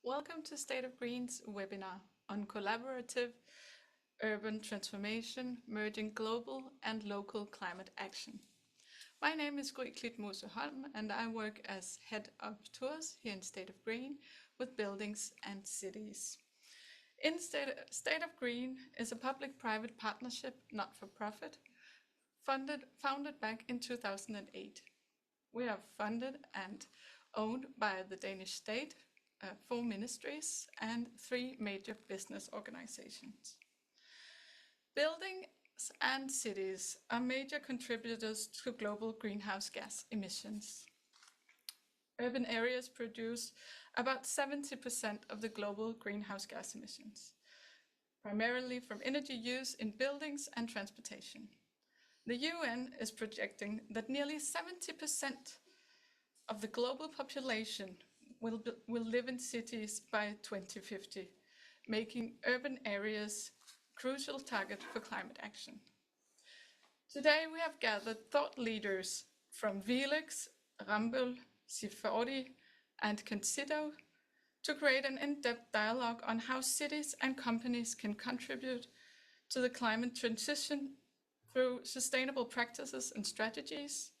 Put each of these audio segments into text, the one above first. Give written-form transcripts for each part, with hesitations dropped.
Welcome to State of Green's webinar on collaborative urban transformation, merging global and local climate action. My name is Gry Klitmose-Holm and I work as Head of Tours here in State of Green with buildings and cities. State of Green is a public-private partnership, not-for-profit, founded back in 2008. We are funded and owned by the Danish state, 4 ministries and 3 major business organizations. Buildings and cities are major contributors to global greenhouse gas emissions. Urban areas produce about 70% of the global greenhouse gas emissions, primarily from energy use in buildings and transportation. The UN is projecting that nearly 70% of the global population will live in cities by 2050, making urban areas a crucial target for climate action. Today we have gathered thought leaders from VELUX, Ramboll, C40 and CONCITO to create an in-depth dialogue on how cities and companies can contribute to the climate transition through sustainable practices and strategies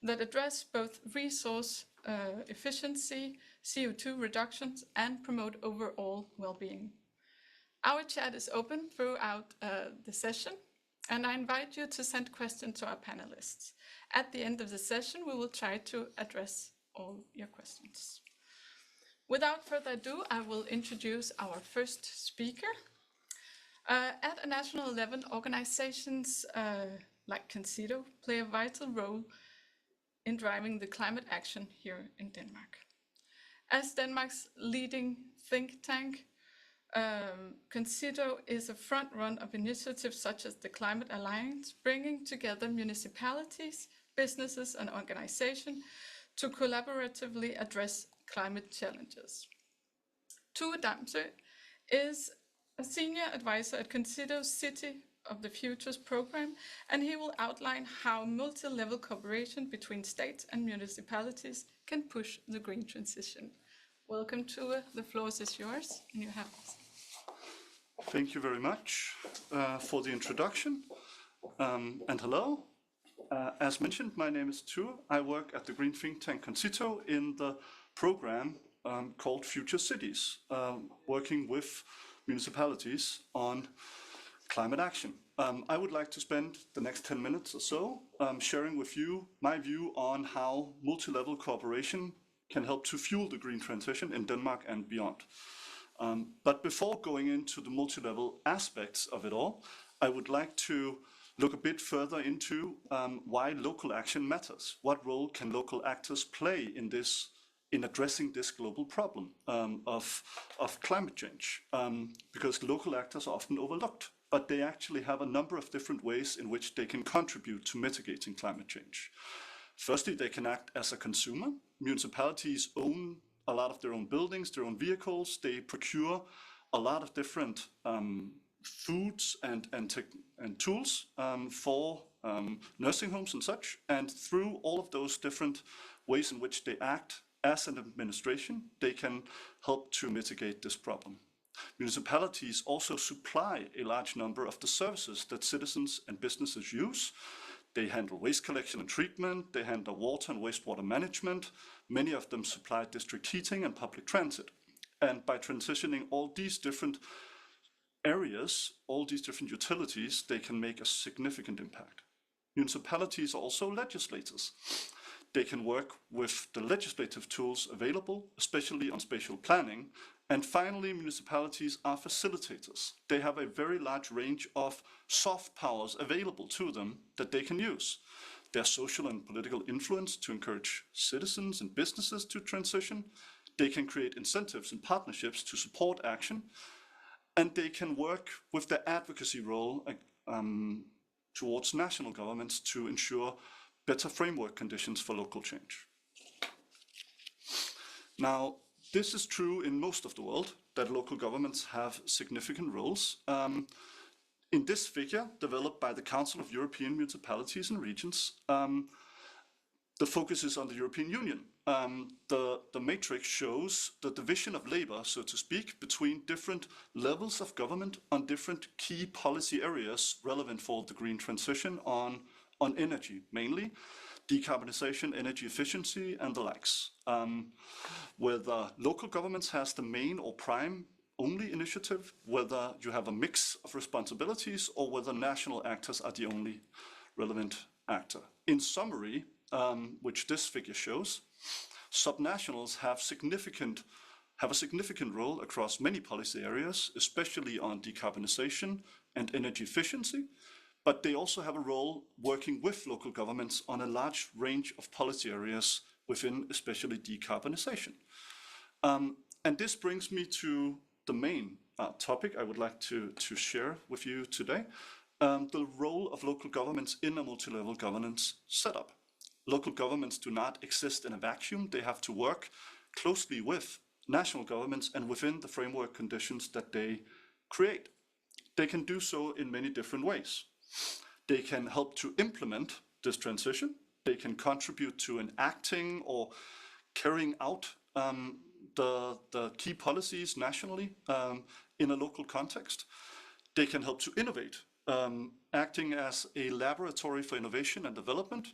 that address both resource efficiency, CO2 reductions, and promote overall well-being. Our chat is open throughout the session, and I invite you to send questions to our panelists. At the end of the session, we will try to address all your questions. Without further ado, I will introduce our first speaker. At a national level, organizations like CONCITO play a vital role in driving the climate action here in Denmark. As Denmark's leading think tank, CONCITO is a front runner of initiatives such as the Climate Alliance, bringing together municipalities, businesses and organizations to collaboratively address climate challenges. Tue Damsø is a senior advisor at CONCITO's City of the Futures program, and he will outline how multi-level cooperation between states and municipalities can push the green transition. Welcome, Tue. The floor is yours, and you have this. Thank you very much for the introduction, and hello. As mentioned, my name is Tue. I work at the green think tank CONCITO in the program called Future Cities, working with municipalities on climate action. I would like to spend the next 10 minutes or so sharing with you my view on how multi-level cooperation can help to fuel the green transition in Denmark and beyond. But before going into the multi-level aspects of it all, I would like to look a bit further into why local action matters. What role can local actors play in addressing this global problem of climate change? Because local actors are often overlooked, but they actually have a number of different ways in which they can contribute to mitigating climate change. Firstly, they can act as a consumer. Municipalities own a lot of their own buildings, their own vehicles. They procure a lot of different foods and tools for nursing homes and such. And through all of those different ways in which they act as an administration, they can help to mitigate this problem. Municipalities also supply a large number of the services that citizens and businesses use. They handle waste collection and treatment, they handle water and wastewater management. Many of them supply district heating and public transit. And by transitioning all these different areas, all these different utilities, they can make a significant impact. Municipalities are also legislators. They can work with the legislative tools available, especially on spatial planning. And finally, municipalities are facilitators. They have a very large range of soft powers available to them that they can use. Their social and political influence to encourage citizens and businesses to transition. They can create incentives and partnerships to support action. And they can work with their advocacy role towards national governments to ensure better framework conditions for local change. Now, this is true in most of the world, that local governments have significant roles. In this figure, developed by the Council of European Municipalities and Regions, the focus is on the European Union. The matrix shows the division of labor, so to speak, between different levels of government on different key policy areas relevant for the green transition on energy, mainly decarbonization, energy efficiency, and the likes. Whether local governments has the main or prime only initiative, whether you have a mix of responsibilities, or whether national actors are the only relevant actor. In summary, which this figure shows, subnationals have a significant role across many policy areas, especially on decarbonization and energy efficiency, but they also have a role working with local governments on a large range of policy areas within especially decarbonization. And this brings me to the main topic I would like to share with you today, the role of local governments in a multi-level governance setup. Local governments do not exist in a vacuum. They have to work closely with national governments and within the framework conditions that they create. They can do so in many different ways. They can help to implement this transition. They can contribute to enacting or carrying out the key policies nationally in a local context. They can help to innovate, acting as a laboratory for innovation and development,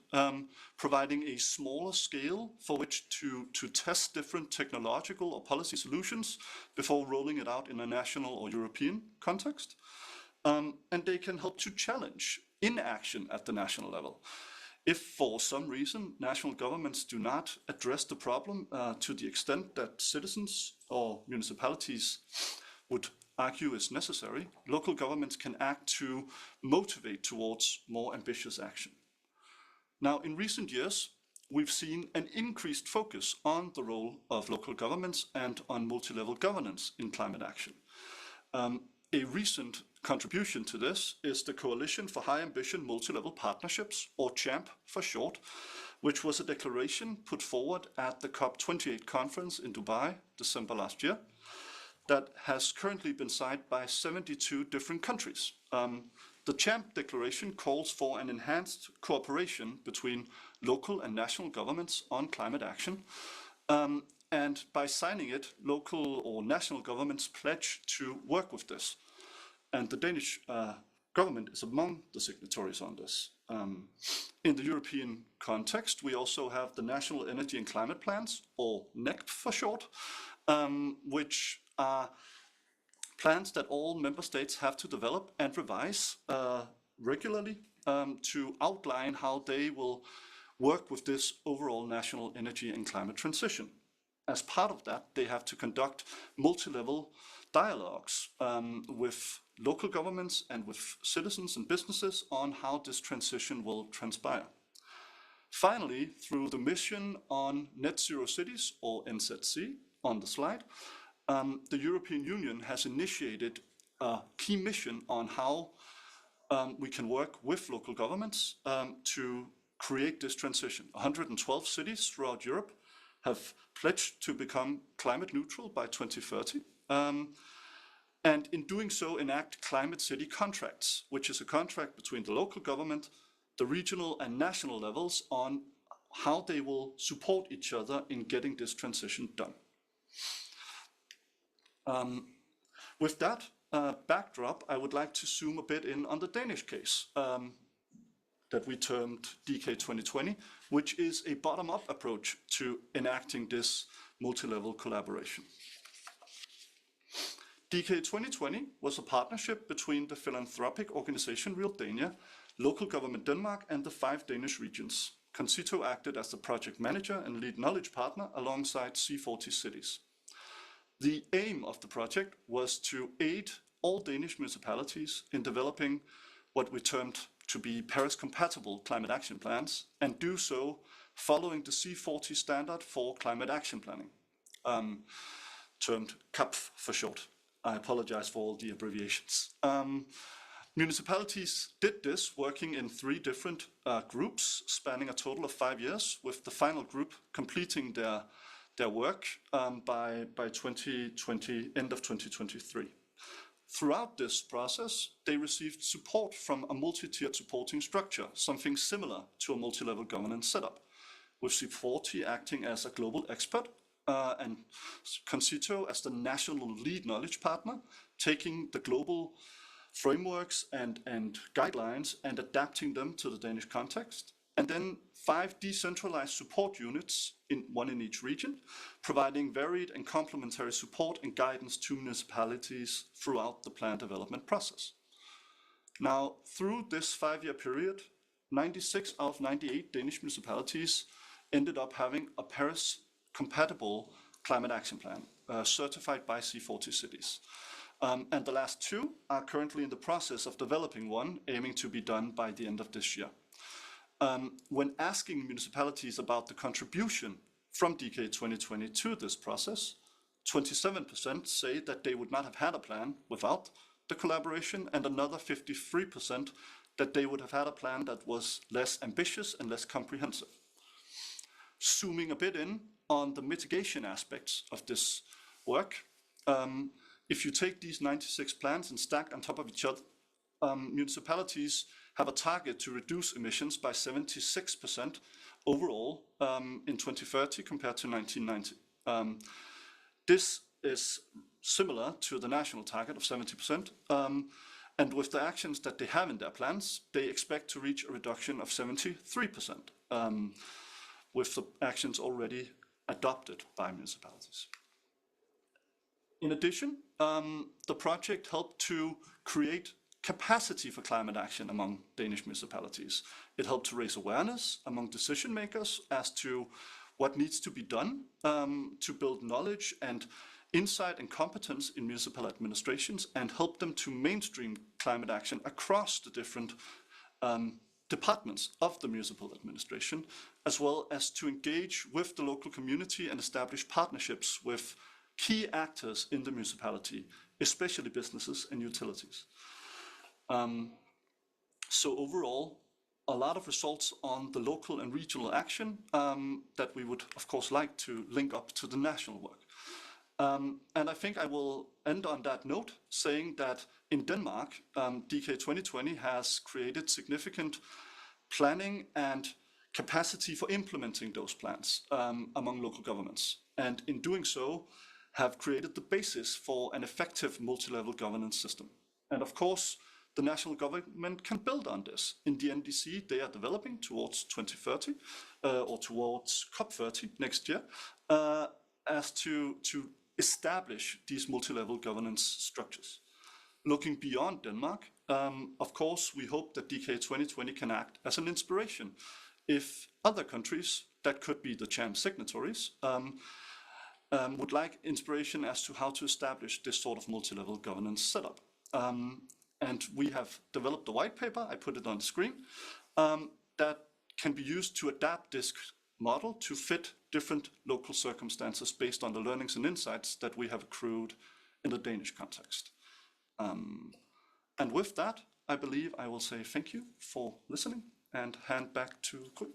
providing a smaller scale for which to test different technological or policy solutions before rolling it out in a national or European context. And they can help to challenge inaction at the national level. If for some reason national governments do not address the problem to the extent that citizens or municipalities would argue is necessary, local governments can act to motivate towards more ambitious action. Now, in recent years, we've seen an increased focus on the role of local governments and on multi-level governance in climate action. A recent contribution to this is the Coalition for High Ambition Multi-Level Partnerships, or CHAMP for short, which was a declaration put forward at the COP28 conference in Dubai, December last year, that has currently been signed by 72 different countries. The CHAMP declaration calls for an enhanced cooperation between local and national governments on climate action. And by signing it, local or national governments pledge to work with this. And the Danish government is among the signatories on this. In the European context, we also have the National Energy and Climate Plans, or NECP for short, which are plans that all member states have to develop and revise regularly to outline how they will work with this overall national energy and climate transition. As part of that, they have to conduct multi-level dialogues with local governments and with citizens and businesses on how this transition will transpire. Finally, through the mission on Net Zero Cities, or NZC, on the slide, the European Union has initiated a key mission on how we can work with local governments to create this transition. 112 cities throughout Europe have pledged to become climate neutral by 2030. And in doing so, enact climate city contracts, which is a contract between the local government, the regional and national levels on how they will support each other in getting this transition done. With that backdrop, I would like to zoom a bit in on the Danish case that we termed DK 2020, which is a bottom-up approach to enacting this multi-level collaboration. DK 2020 was a partnership between the philanthropic organization Real Dania, local government Denmark, and the 5 Danish regions. CONCITO acted as the project manager and lead knowledge partner alongside C40 cities. The aim of the project was to aid all Danish municipalities in developing what we termed to be Paris-compatible climate action plans, and do so following the C40 standard for climate action planning, termed CAPF for short. I apologize for all the abbreviations. Municipalities did this working in 3 different groups, spanning a total of 5 years, with the final group completing their work by 2020, end of 2023. Throughout this process, they received support from a multi-tiered supporting structure, something similar to a multi-level governance setup, with C40 acting as a global expert and CONCITO as the national lead knowledge partner, taking the global frameworks and guidelines and adapting them to the Danish context. And then 5 decentralized support units, one in each region, providing varied and complementary support and guidance to municipalities throughout the plan development process. Now, through this 5-year period, 96 out of 98 Danish municipalities ended up having a Paris-compatible climate action plan, certified by C40 cities. And the last 2 are currently in the process of developing one, aiming to be done by the end of this year. When asking municipalities about the contribution from DK 2020 to this process, 27% say that they would not have had a plan without the collaboration, and another 53% that they would have had a plan that was less ambitious and less comprehensive. Zooming a bit in on the mitigation aspects of this work, if you take these 96 plans and stack on top of each other, municipalities have a target to reduce emissions by 76% overall in 2030 compared to 1990. This is similar to the national target of 70%. And with the actions that they have in their plans, they expect to reach a reduction of 73%, with the actions already adopted by municipalities. In addition, the project helped to create capacity for climate action among Danish municipalities. It helped to raise awareness among decision makers as to what needs to be done to build knowledge and insight and competence in municipal administrations, and help them to mainstream climate action across the different departments of the municipal administration, as well as to engage with the local community and establish partnerships with key actors in the municipality, especially businesses and utilities. So overall, a lot of results on the local and regional action that we would, of course, like to link up to the national work. And I think I will end on that note, saying that in Denmark, DK 2020 has created significant planning and capacity for implementing those plans among local governments. And in doing so, have created the basis for an effective multi-level governance system. And of course, the national government can build on this. In the NDC, they are developing towards 2030 or towards COP30 next year, as to establish these multi-level governance structures. Looking beyond Denmark, of course, we hope that DK 2020 can act as an inspiration if other countries that could be the CHAM signatories would like inspiration as to how to establish this sort of multi-level governance setup. And we have developed a white paper, I put it on the screen, that can be used to adapt this model to fit different local circumstances based on the learnings and insights that we have accrued in the Danish context. And with that, I believe I will say thank you for listening and hand back to Gry.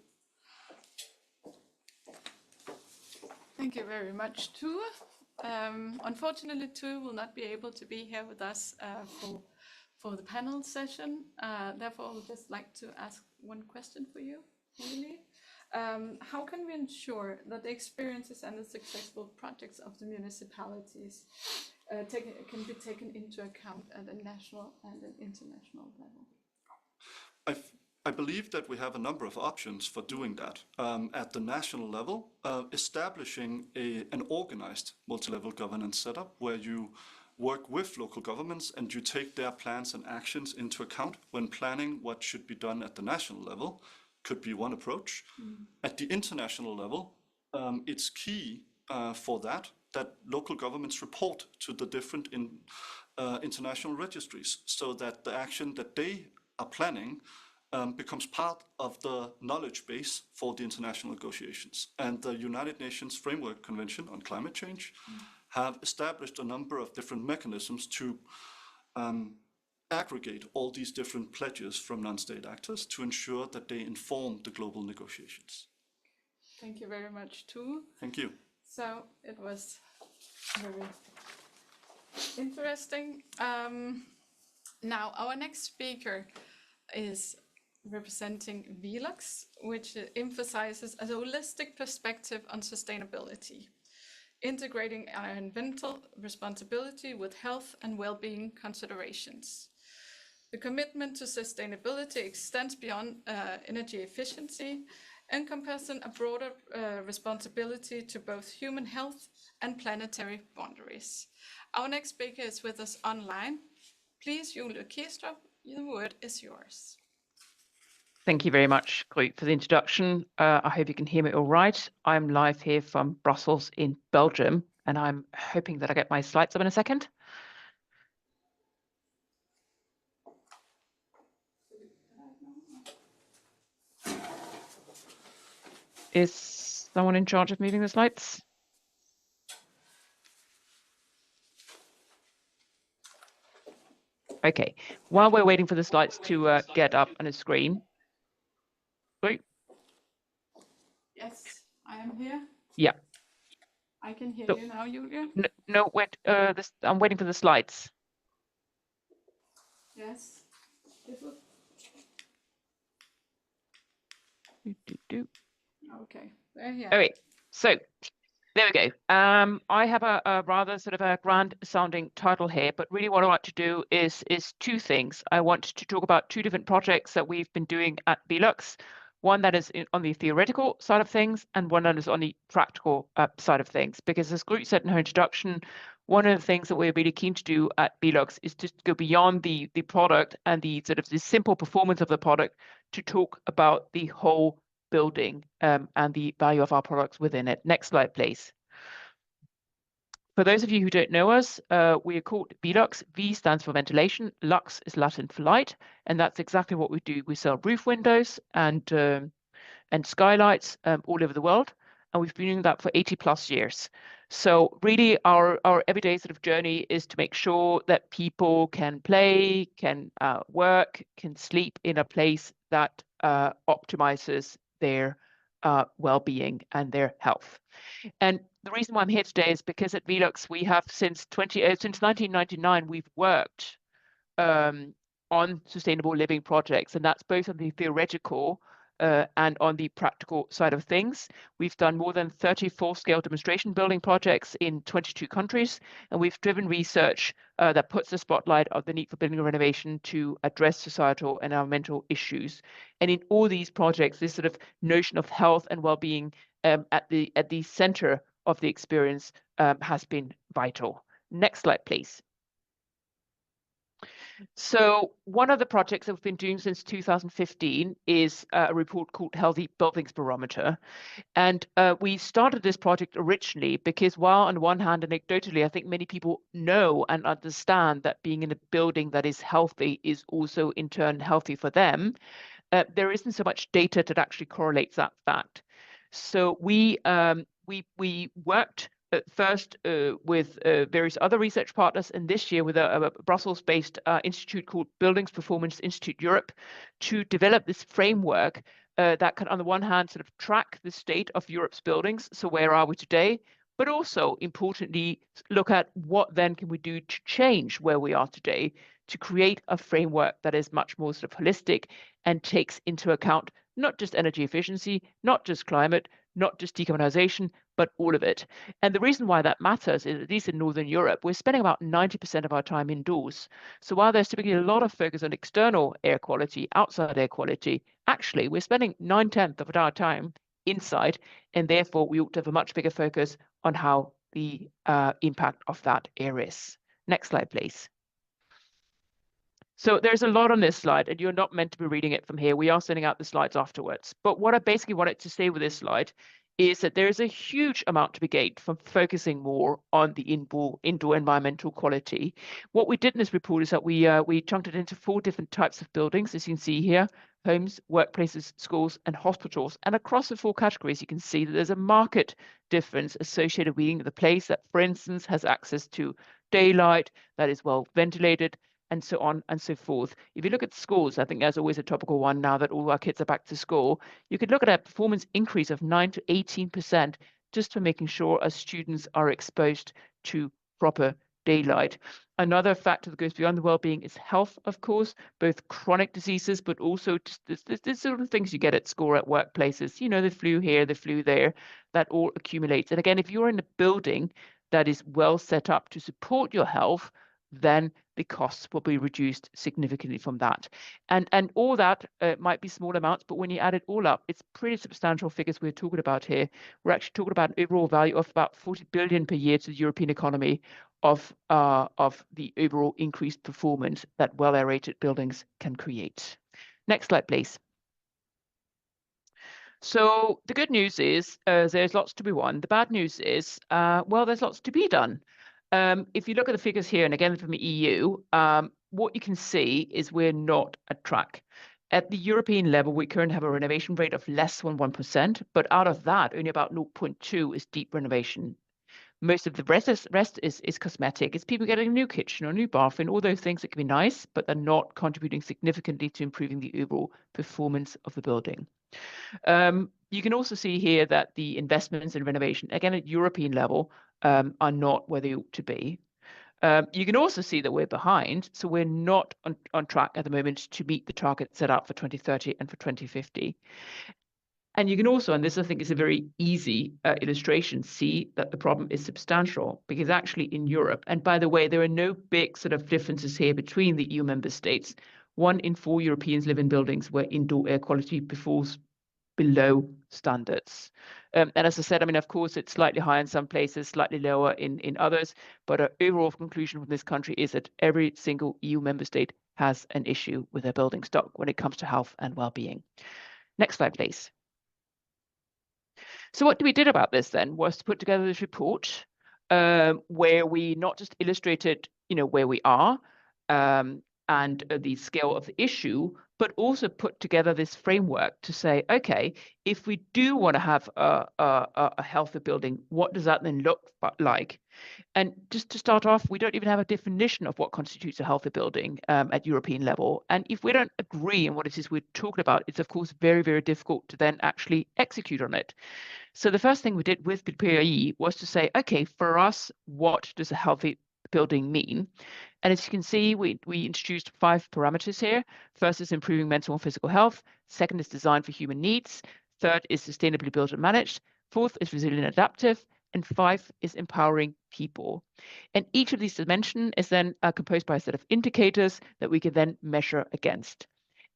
Thank you very much, Tue. Unfortunately, Tue will not be able to be here with us for the panel session. Therefore, I would just like to ask one question for you, really. How can we ensure that the experiences and the successful projects of the municipalities can be taken into account at a national and an international level? I believe that we have a number of options for doing that. At the national level, establishing an organized multi-level governance setup where you work with local governments and you take their plans and actions into account when planning what should be done at the national level could be one approach. At the international level, it's key for that local governments report to the different international registries so that the action that they are planning becomes part of the knowledge base for the international negotiations. And the United Nations Framework Convention on Climate Change have established a number of different mechanisms to aggregate all these different pledges from non-state actors to ensure that they inform the global negotiations. Thank you very much, Tue. Thank you. So it was very interesting. Now, our next speaker is representing VELUX, which emphasizes a holistic perspective on sustainability, integrating environmental responsibility with health and well-being considerations. The commitment to sustainability extends beyond energy efficiency, encompassing a broader responsibility to both human health and planetary boundaries. Our next speaker is with us online. Please, Julie Kiestrup, the word is yours. Thank you very much, Grit, for the introduction. I hope you can hear me all right. I'm live here from Brussels in Belgium, and I'm hoping that I get my slides up in a second. Is someone in charge of moving the slides? Okay, while we're waiting for the slides to get up on a screen. Wait. Yes, I am here. Yeah. I can hear you now, Julia. No, wait, I'm waiting for the slides. Yes. Okay, they're here. Okay, so there we go. I have a rather sort of a grand sounding title here, but really what I want to do is two things. I want to talk about two different projects that we've been doing at VELUX. One that is on the theoretical side of things, and one that is on the practical side of things. Because as Grit said in her introduction, one of the things that we're really keen to do at VELUX is to go beyond the product and the sort of the simple performance of the product to talk about the whole building and the value of our products within it. Next slide, please. For those of you who don't know us, we are called VELUX. V stands for ventilation, lux is Latin for light, and that's exactly what we do. We sell roof windows and skylights all over the world, and we've been doing that for 80+ years. So really our everyday sort of journey is to make sure that people can play, can work, can sleep in a place that optimizes their well-being and their health. And the reason why I'm here today is because at VELUX we have since 1999 we've worked on sustainable living projects, and that's both on the theoretical and on the practical side of things. We've done more than 30 full-scale demonstration building projects in 22 countries, and we've driven research that puts the spotlight on the need for building renovation to address societal and environmental issues. And in all these projects, this sort of notion of health and well-being at the center of the experience has been vital. Next slide, please. So one of the projects that we've been doing since 2015 is a report called Healthy Buildings Barometer. And we started this project originally because while on one hand, anecdotally, I think many people know and understand that being in a building that is healthy is also in turn healthy for them, there isn't so much data that actually correlates that fact. So we worked first with various other research partners, and this year with a Brussels-based institute called Buildings Performance Institute Europe, to develop this framework that can, on the one hand, sort of track the state of Europe's buildings. So where are we today? But also, importantly, look at what then can we do to change where we are today to create a framework that is much more sort of holistic and takes into account not just energy efficiency, not just climate, not just decarbonization, but all of it. And the reason why that matters is, at least in Northern Europe, we're spending about 90% of our time indoors. So while there's typically a lot of focus on external air quality, outside air quality, actually we're spending 9/10 of our time inside, and therefore we ought to have a much bigger focus on how the impact of that air is. Next slide, please. So there's a lot on this slide, and you're not meant to be reading it from here. We are sending out the slides afterwards. But what I basically wanted to say with this slide is that there is a huge amount to be gained from focusing more on the indoor environmental quality. What we did in this report is that we chunked it into 4 different types of buildings, as you can see here: homes, workplaces, schools, and hospitals. And across the 4 categories, you can see that there's a marked difference associated with being the place that, for instance, has access to daylight, that is well ventilated, and so on and so forth. If you look at schools, I think there's always a topical one now that all our kids are back to school. You could look at a performance increase of 9 to 18% just for making sure our students are exposed to proper daylight. Another factor that goes beyond the well-being is health, of course, both chronic diseases, but also just this sort of things you get at school, at workplaces, you know, the flu here, the flu there, that all accumulates. And again, if you're in a building that is well set up to support your health, then the costs will be reduced significantly from that. And all that might be small amounts, but when you add it all up, it's pretty substantial figures we're talking about here. We're actually talking about an overall value of about 40 billion per year to the European economy of the overall increased performance that well-aerated buildings can create. Next slide, please. So the good news is there's lots to be won. The bad news is, well, there's lots to be done. If you look at the figures here, and again from the EU, what you can see is we're not at track. At the European level, we currently have a renovation rate of less than 1%, but out of that, only about 0.2 is deep renovation. Most of the rest is cosmetic. It's people getting a new kitchen or a new bathroom, all those things that can be nice, but they're not contributing significantly to improving the overall performance of the building. You can also see here that the investments in renovation, again at European level, are not where they ought to be. You can also see that we're behind, so we're not on track at the moment to meet the target set out for 2030 and for 2050. And you can also, and this I think is a very easy illustration, see that the problem is substantial, because actually in Europe, and by the way, there are no big sort of differences here between the EU member states. 1 in 4 Europeans live in buildings where indoor air quality falls below standards. And as I said, I mean, of course, it's slightly higher in some places, slightly lower in others, but our overall conclusion from this country is that every single EU member state has an issue with their building stock when it comes to health and well-being. Next slide, please. So what we did about this then was to put together this report where we not just illustrated, you know, where we are and the scale of the issue, but also put together this framework to say, okay, if we do want to have a healthy building, what does that then look like? And just to start off, we don't even have a definition of what constitutes a healthy building at European level. And if we don't agree on what it is we're talking about, it's of course very, very difficult to then actually execute on it. So the first thing we did with PAE was to say, okay, for us, what does a healthy building mean? And as you can see, we introduced 5 parameters here. First is improving mental and physical health. Second is design for human needs. Third is sustainably built and managed. Fourth is resilient and adaptive. And 5 is empowering people. And each of these dimensions is then composed by a set of indicators that we can then measure against.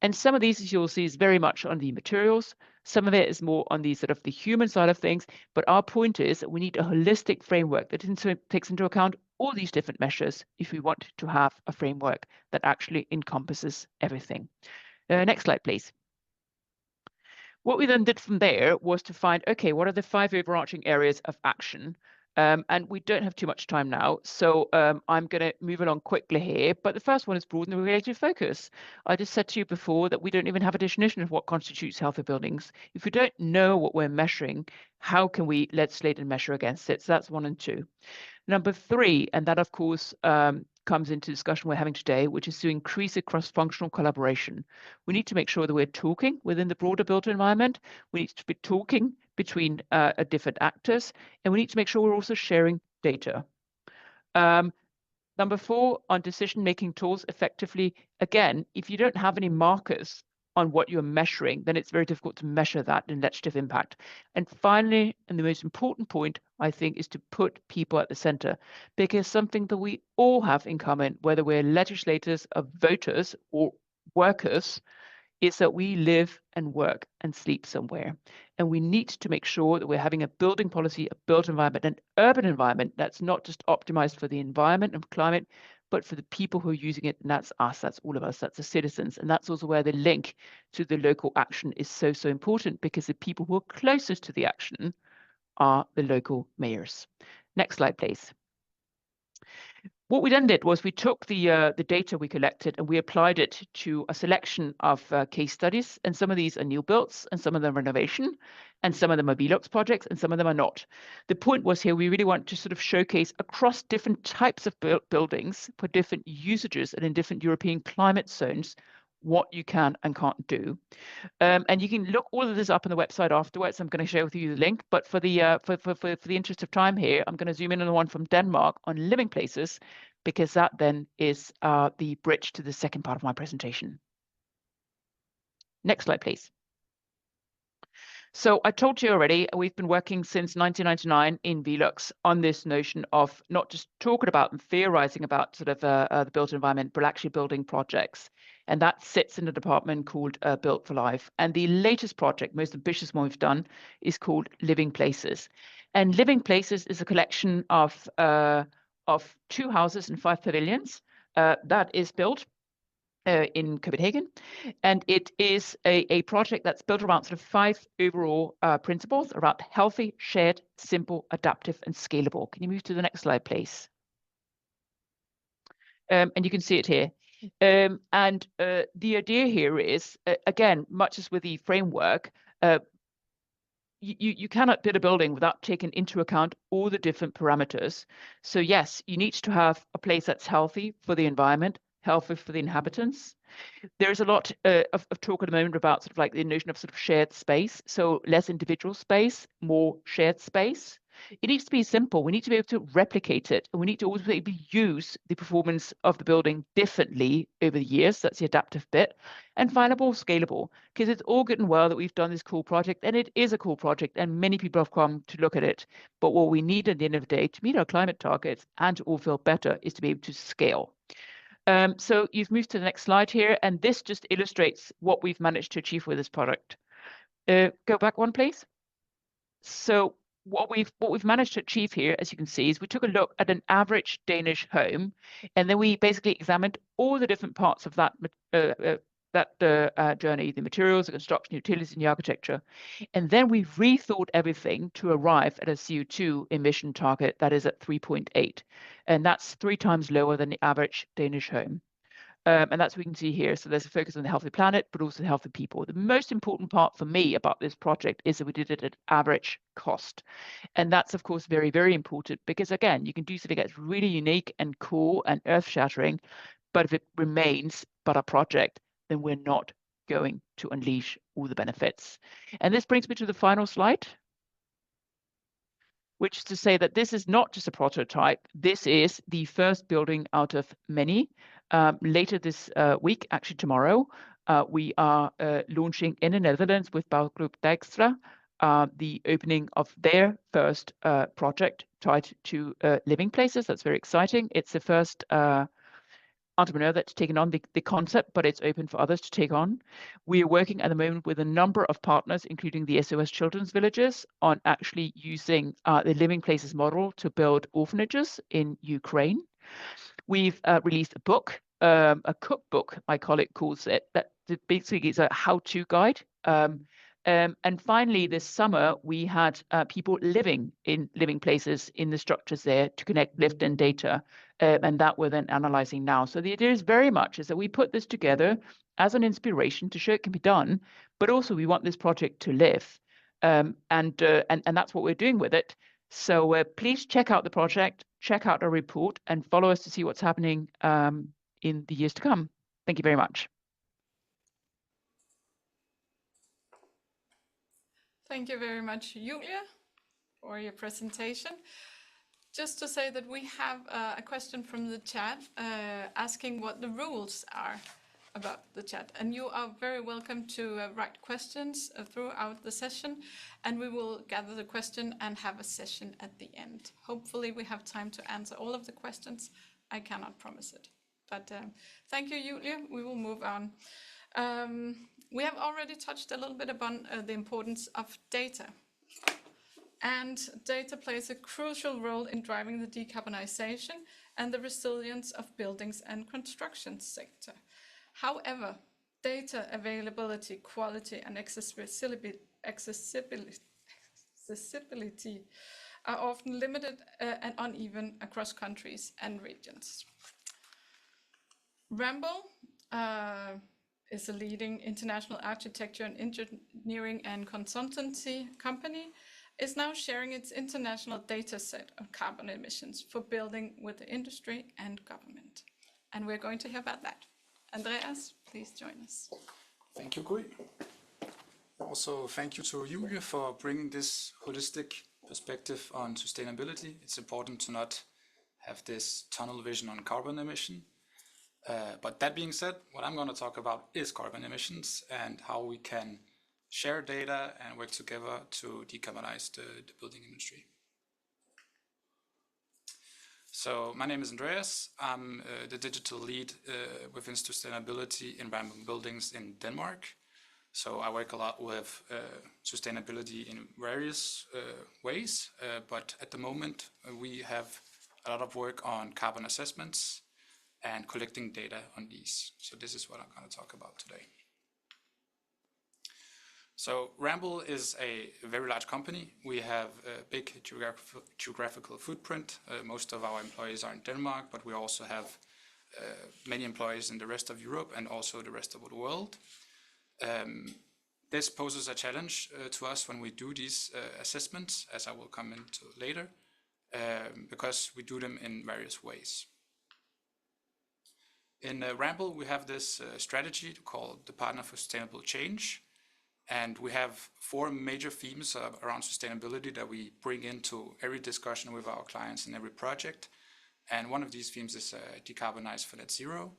And some of these, as you'll see, is very much on the materials. Some of it is more on the sort of the human side of things. But our point is that we need a holistic framework that takes into account all these different measures if we want to have a framework that actually encompasses everything. Next slide, please. What we then did from there was to find, okay, what are the 5 overarching areas of action? And we don't have too much time now, so I'm going to move along quickly here. But the first one is broaden the related focus. I just said to you before that we don't even have a definition of what constitutes healthy buildings. If we don't know what we're measuring, how can we legislate and measure against it? So that's 1 and 2. Number 3, and that of course comes into discussion we're having today, which is to increase a cross-functional collaboration. We need to make sure that we're talking within the broader built environment. We need to be talking between different actors, and we need to make sure we're also sharing data. Number 4, on decision-making tools effectively. Again, if you don't have any markers on what you're measuring, then it's very difficult to measure that in legislative impact. And finally, and the most important point, I think, is to put people at the center, because something that we all have in common, whether we're legislators or voters or workers, is that we live and work and sleep somewhere. And we need to make sure that we're having a building policy, a built environment, an urban environment that's not just optimized for the environment and climate, but for the people who are using it, and that's us, that's all of us, that's the citizens. And that's also where the link to the local action is so, so important, because the people who are closest to the action are the local mayors. Next slide, please. What we then did was we took the data we collected and we applied it to a selection of case studies. And some of these are new builds, and some of them are renovation, and some of them are VELUX projects, and some of them are not. The point was here, we really want to sort of showcase across different types of buildings for different usages and in different European climate zones what you can and can't do. And you can look all of this up on the website afterwards. I'm going to share with you the link, but for the interest of time here, I'm going to zoom in on the one from Denmark on living places, because that then is the bridge to the second part of my presentation. Next slide, please. So I told you already, we've been working since 1999 in VELUX on this notion of not just talking about and theorizing about sort of the built environment, but actually building projects. And that sits in a department called Built for Life. And the latest project, most ambitious one we've done, is called Living Places. And Living Places is a collection of 2 houses and 5 pavilions that is built in Copenhagen. And it is a project that's built around sort of 5 overall principles around healthy, shared, simple, adaptive, and scalable. Can you move to the next slide, please? And you can see it here. And the idea here is, again, much as with the framework, you cannot build a building without taking into account all the different parameters. So yes, you need to have a place that's healthy for the environment, healthy for the inhabitants. There's a lot of talk at the moment about sort of like the notion of sort of shared space. So less individual space, more shared space. It needs to be simple. We need to be able to replicate it. And we need to also be able to use the performance of the building differently over the years. That's the adaptive bit. And finally, scalable, because it's all good and well that we've done this cool project, and it is a cool project, and many people have come to look at it. But what we need at the end of the day to meet our climate targets and to all feel better is to be able to scale. So you've moved to the next slide here, and this just illustrates what we've managed to achieve with this product. Go back one, please. So what we've managed to achieve here, as you can see, is we took a look at an average Danish home, and then we basically examined all the different parts of that journey, the materials, the construction, utilities, and the architecture. And then we rethought everything to arrive at a CO2 emission target that is at 3.8. And that's 3 times lower than the average Danish home. And that's what we can see here. So there's a focus on the healthy planet, but also the healthy people. The most important part for me about this project is that we did it at average cost. And that's, of course, very, very important because, again, you can do something that's really unique and cool and earth-shattering, but if it remains but a project, then we're not going to unleash all the benefits. And this brings me to the final slide, which is to say that this is not just a prototype. This is the first building out of many. Later this week, actually tomorrow, we are launching in the Netherlands with Bouwgroep Dijkstra the opening of their first project tied to living places. That's very exciting. It's the first entrepreneur that's taken on the concept, but it's open for others to take on. We are working at the moment with a number of partners, including the SOS Children's Villages, on actually using the Living Places model to build orphanages in Ukraine. We've released a book, a cookbook, my colleague calls it, that basically is a how-to guide. And finally, this summer, we had people living in living places in the structures there to connect lived in data, and that we're then analyzing now. So the idea is very much is that we put this together as an inspiration to show it can be done, but also we want this project to live. And that's what we're doing with it. So please check out the project, check out our report, and follow us to see what's happening in the years to come. Thank you very much. Thank you very much, Julia, for your presentation. Just to say that we have a question from the chat asking what the rules are about the chat. And you are very welcome to write questions throughout the session, and we will gather the question and have a session at the end. Hopefully we have time to answer all of the questions. I cannot promise it. But thank you, Julia. We will move on. We have already touched a little bit upon the importance of data. And data plays a crucial role in driving the decarbonization and the resilience of buildings and construction sector. However, data availability, quality, and accessibility are often limited and uneven across countries and regions. Ramboll is a leading international architecture and engineering and consultancy company, is now sharing its international data set of carbon emissions for building with the industry and government. And we're going to hear about that. Andreas, please join us. Thank you, Gry. Also, thank you to Julia for bringing this holistic perspective on sustainability. It's important to not have this tunnel vision on carbon emission. But that being said, what I'm going to talk about is carbon emissions and how we can share data and work together to decarbonize the building industry. So my name is Andreas. I'm the digital lead within sustainability in Ramboll buildings in Denmark. So I work a lot with sustainability in various ways, but at the moment we have a lot of work on carbon assessments and collecting data on these. So this is what I'm going to talk about today. So Ramboll is a very large company. We have a big geographical footprint. Most of our employees are in Denmark, but we also have many employees in the rest of Europe and also the rest of the world. This poses a challenge to us when we do these assessments, as I will come into later, because we do them in various ways. In Ramboll, we have this strategy called the Partner for Sustainable Change. And we have 4 major themes around sustainability that we bring into every discussion with our clients in every project. And one of these themes is decarbonize for net zero,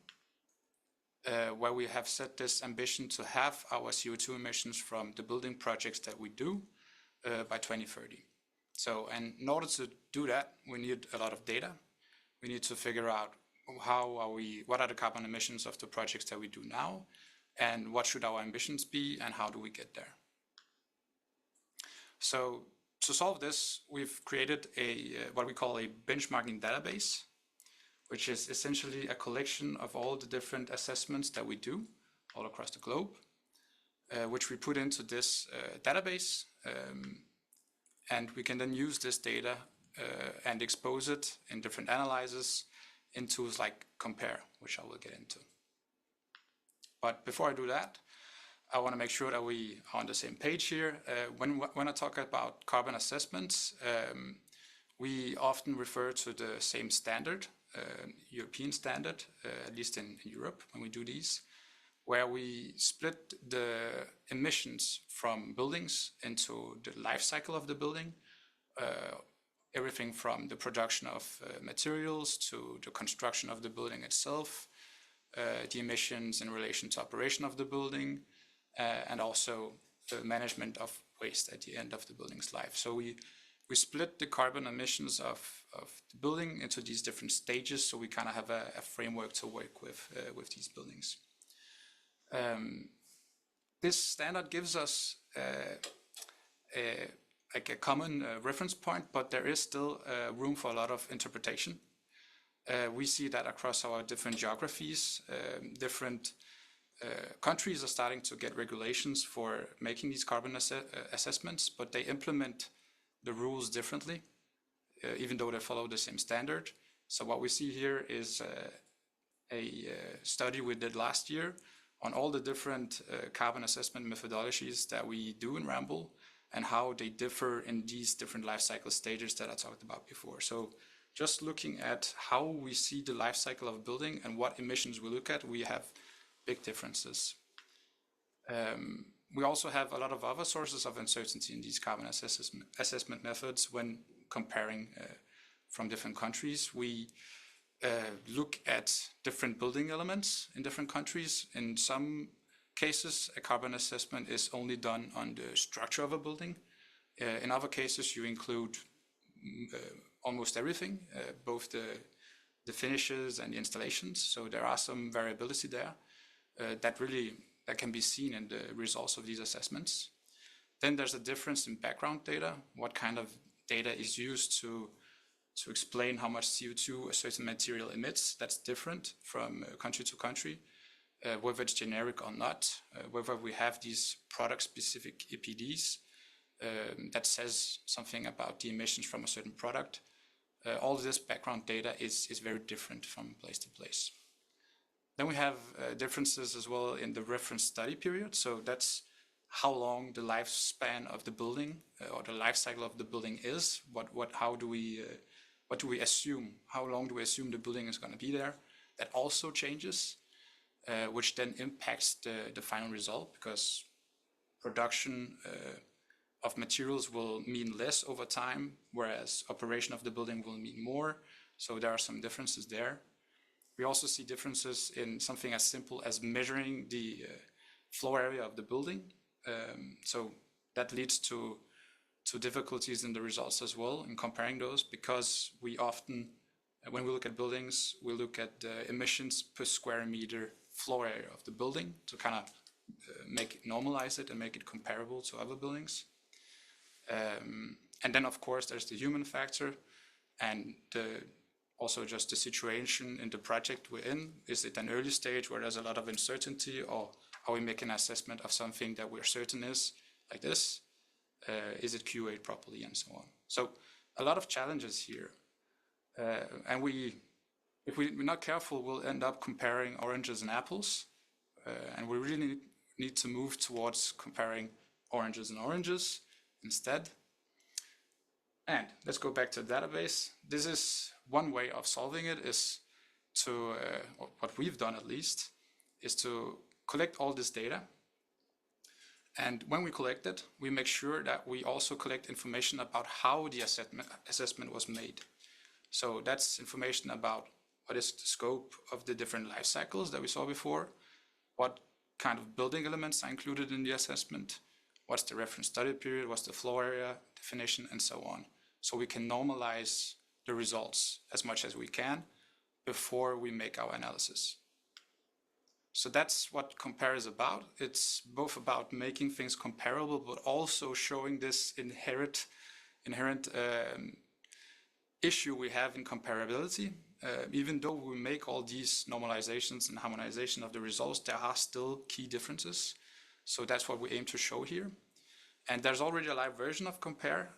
where we have set this ambition to have our CO2 emissions from the building projects that we do by 2030. So, and in order to do that, we need a lot of data. We need to figure out what are the carbon emissions of the projects that we do now, and what should our ambitions be, and how do we get there? So to solve this, we've created what we call a benchmarking database, which is essentially a collection of all the different assessments that we do all across the globe, which we put into this database, and we can then use this data and expose it in different analyzes in tools like Compare, which I will get into. But before I do that, I want to make sure that we are on the same page here. When I talk about carbon assessments, we often refer to the same standard, European standard, at least in Europe, when we do these, where we split the emissions from buildings into the life cycle of the building, everything from the production of materials to the construction of the building itself, the emissions in relation to operation of the building, and also the management of waste at the end of the building's life. So we split the carbon emissions of the building into these different stages, so we kind of have a framework to work with these buildings. This standard gives us a common reference point, but there is still room for a lot of interpretation. We see that across our different geographies, different countries are starting to get regulations for making these carbon assessments, but they implement the rules differently, even though they follow the same standard. So what we see here is a study we did last year on all the different carbon assessment methodologies that we do in Ramboll and how they differ in these different life cycle stages that I talked about before. So just looking at how we see the life cycle of a building and what emissions we look at, we have big differences. We also have a lot of other sources of uncertainty in these carbon assessment methods when comparing from different countries. We look at different building elements in different countries. In some cases, a carbon assessment is only done on the structure of a building. In other cases, you include almost everything, both the finishes and the installations. So there are some variability there that can be seen in the results of these assessments. Then there's a difference in background data. What kind of data is used to explain how much CO2 a certain material emits? That's different from country to country, whether it's generic or not, whether we have these product-specific EPDs that says something about the emissions from a certain product. All this background data is very different from place to place. Then we have differences as well in the reference study period. So that's how long the lifespan of the building or the life cycle of the building is. What do we assume? How long do we assume the building is going to be there? That also changes, which then impacts the final result, because production of materials will mean less over time, whereas operation of the building will mean more. So there are some differences there. We also see differences in something as simple as measuring the floor area of the building. So that leads to difficulties in the results as well in comparing those, because we often, when we look at buildings, we look at the emissions per square meter floor area of the building to kind of normalize it and make it comparable to other buildings. And then of course there's the human factor, and also just the situation in the project we're in. Is it an early stage where there's a lot of uncertainty, or are we making an assessment of something that we're certain is like this? Is it QA'd properly, and so on? So a lot of challenges here. And if we're not careful, we'll end up comparing oranges and apples. And we really need to move towards comparing oranges and oranges instead. And let's go back to the database. This is one way of solving it, is to, or what we've done at least, is to collect all this data. And when we collect it, we make sure that we also collect information about how the assessment was made. So that's information about what is the scope of the different life cycles that we saw before, what kind of building elements are included in the assessment, what's the reference study period, what's the floor area definition, and so on. So we can normalize the results as much as we can before we make our analysis. So that's what Compare is about. It's both about making things comparable, but also showing this inherent issue we have in comparability. Even though we make all these normalizations and harmonization of the results, there are still key differences. So that's what we aim to show here. And there's already a live version of Compare,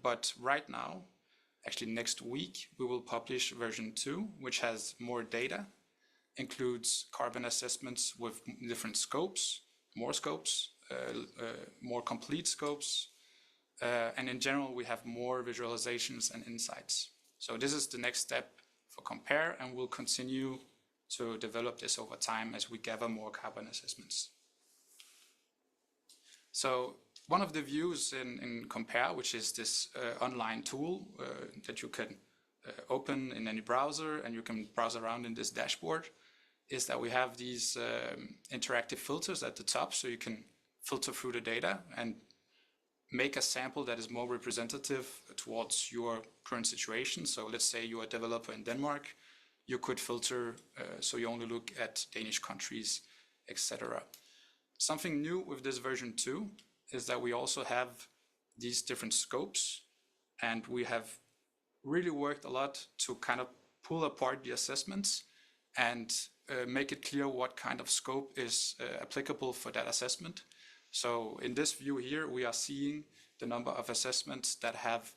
but right now, actually next week, we will publish version 2, which has more data, includes carbon assessments with different scopes, more complete scopes, and in general, we have more visualizations and insights. So this is the next step for Compare, and we'll continue to develop this over time as we gather more carbon assessments. So one of the views in Compare, which is this online tool that you can open in any browser, and you can browse around in this dashboard, is that we have these interactive filters at the top, so you can filter through the data and make a sample that is more representative towards your current situation. So let's say you're a developer in Denmark, you could filter so you only look at Danish countries, etc. Something new with this version 2 is that we also have these different scopes, and we have really worked a lot to kind of pull apart the assessments and make it clear what kind of scope is applicable for that assessment. So in this view here, we are seeing the number of assessments that have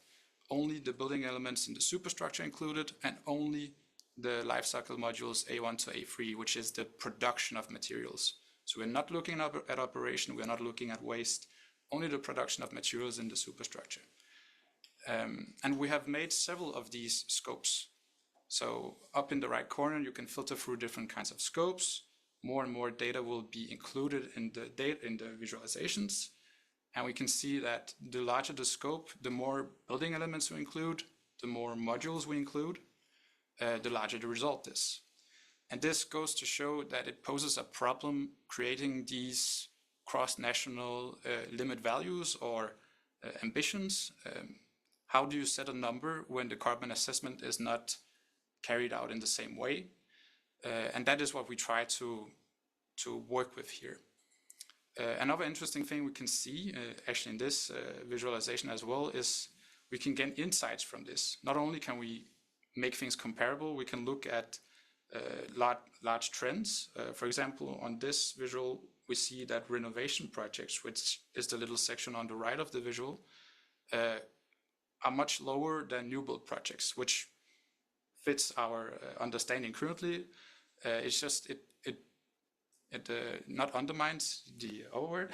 only the building elements in the superstructure included, and only the lifecycle modules A1 to A3, which is the production of materials. So we're not looking at operation, we're not looking at waste, only the production of materials in the superstructure. And we have made several of these scopes. So up in the right corner, you can filter through different kinds of scopes. More and more data will be included in the visualizations. And we can see that the larger the scope, the more building elements we include, the more modules we include, the larger the result is. And this goes to show that it poses a problem creating these cross-national limit values or ambitions. How do you set a number when the carbon assessment is not carried out in the same way? And that is what we try to work with here. Another interesting thing we can see actually in this visualization as well is we can get insights from this. Not only can we make things comparable, we can look at large trends. For example, on this visual, we see that renovation projects, which is the little section on the right of the visual, are much lower than new build projects, which fits our understanding currently. It's just it not undermines the other word.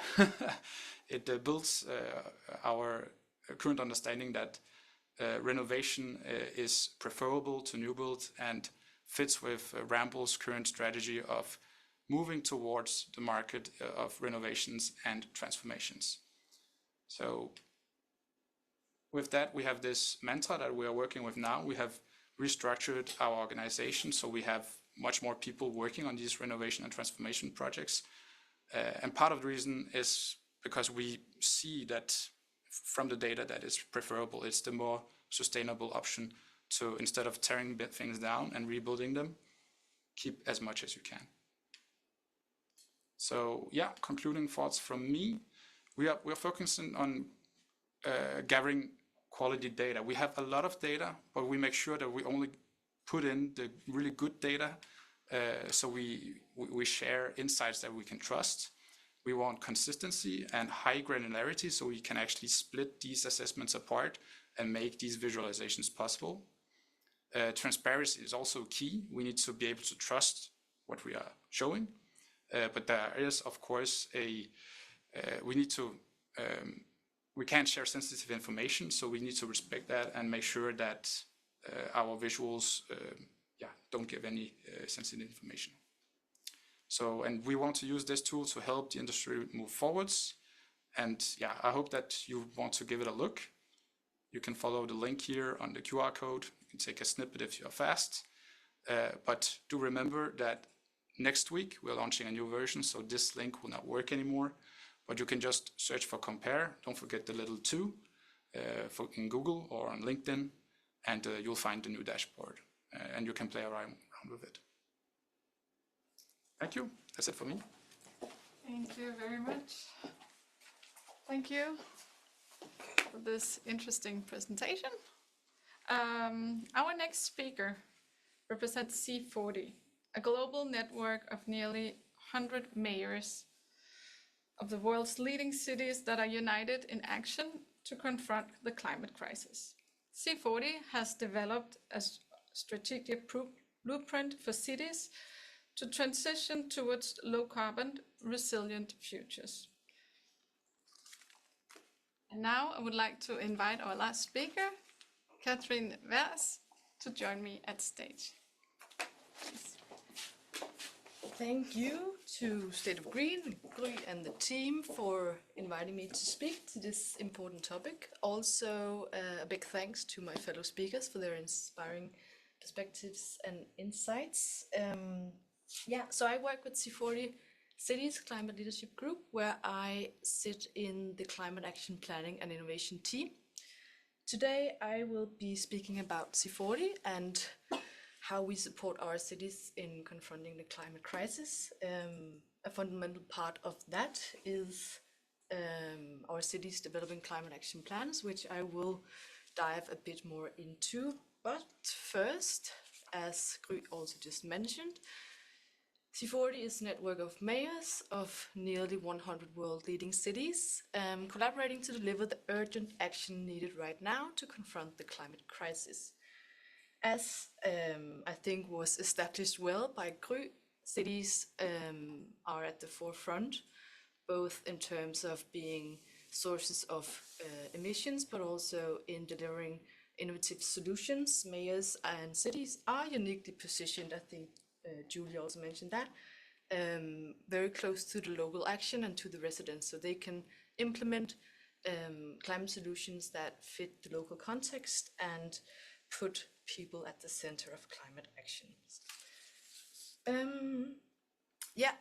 It builds our current understanding that renovation is preferable to new build and fits with Ramboll's current strategy of moving towards the market of renovations and transformations. So with that, we have this mantra that we are working with now. We have restructured our organization, so we have much more people working on these renovation and transformation projects. And part of the reason is because we see that from the data that is preferable, it's the more sustainable option to, instead of tearing things down and rebuilding them, keep as much as you can. So yeah, concluding thoughts from me. We are focusing on gathering quality data. We have a lot of data, but we make sure that we only put in the really good data, so we share insights that we can trust. We want consistency and high granularity, so we can actually split these assessments apart and make these visualizations possible. Transparency is also key. We need to be able to trust what we are showing, but there is, of course, we can't share sensitive information, so we need to respect that and make sure that our visuals don't give any sensitive information. So, and we want to use this tool to help the industry move forwards. And yeah, I hope that you want to give it a look. You can follow the link here on the QR code. You can take a snippet if you're fast. But do remember that next week we're launching a new version, so this link will not work anymore. But you can just search for compare. Don't forget the little 2 in Google or on LinkedIn, and you'll find the new dashboard, and you can play around with it. Thank you. That's it for me. Thank you very much. Thank you for this interesting presentation. Our next speaker represents C40, a global network of nearly 100 mayors of the world's leading cities that are united in action to confront the climate crisis. C40 has developed a strategic blueprint for cities to transition towards low-carbon, resilient futures. And now I would like to invite our last speaker, Catherine Vers, to join me at stage. Please. Thank you to State of Green, Gry, and the team for inviting me to speak to this important topic. Also, a big thanks to my fellow speakers for their inspiring perspectives and insights. So I work with C40 Cities Climate Leadership Group, where I sit in the Climate Action Planning and Innovation team. Today, I will be speaking about C40 and how we support our cities in confronting the climate crisis. A fundamental part of that is our cities developing climate action plans, which I will dive a bit more into. But first, as Gry also just mentioned, C40 is a network of mayors of nearly 100 world-leading cities, collaborating to deliver the urgent action needed right now to confront the climate crisis. As I think was established well by Gry, cities are at the forefront, both in terms of being sources of emissions, but also in delivering innovative solutions. Mayors and cities are uniquely positioned, I think Julie also mentioned that, very close to the local action and to the residents, so they can implement climate solutions that fit the local context and put people at the center of climate action.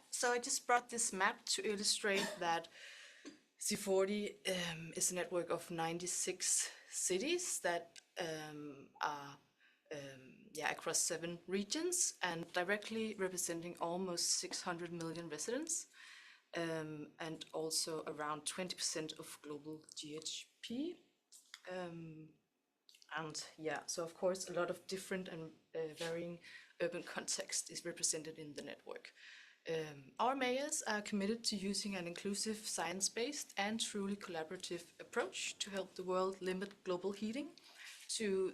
So I just brought this map to illustrate that C40 is a network of 96 cities that are across 7 regions and directly representing almost 600 million residents, and also around 20% of global GHP. So of course a lot of different and varying urban context is represented in the network. Our mayors are committed to using an inclusive, science-based and truly collaborative approach to help the world limit global heating to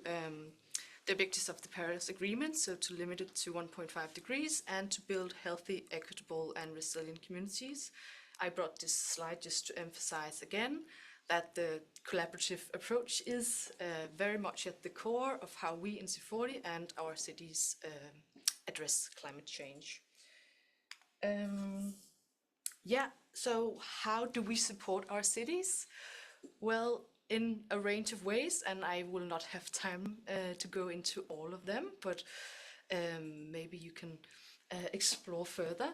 the objectives of the Paris Agreement, so to limit it to 1.5 degrees and to build healthy, equitable and resilient communities. I brought this slide just to emphasize again that the collaborative approach is very much at the core of how we in C40 and our cities address climate change. So how do we support our cities? Well, in a range of ways, and I will not have time to go into all of them, but maybe you can explore further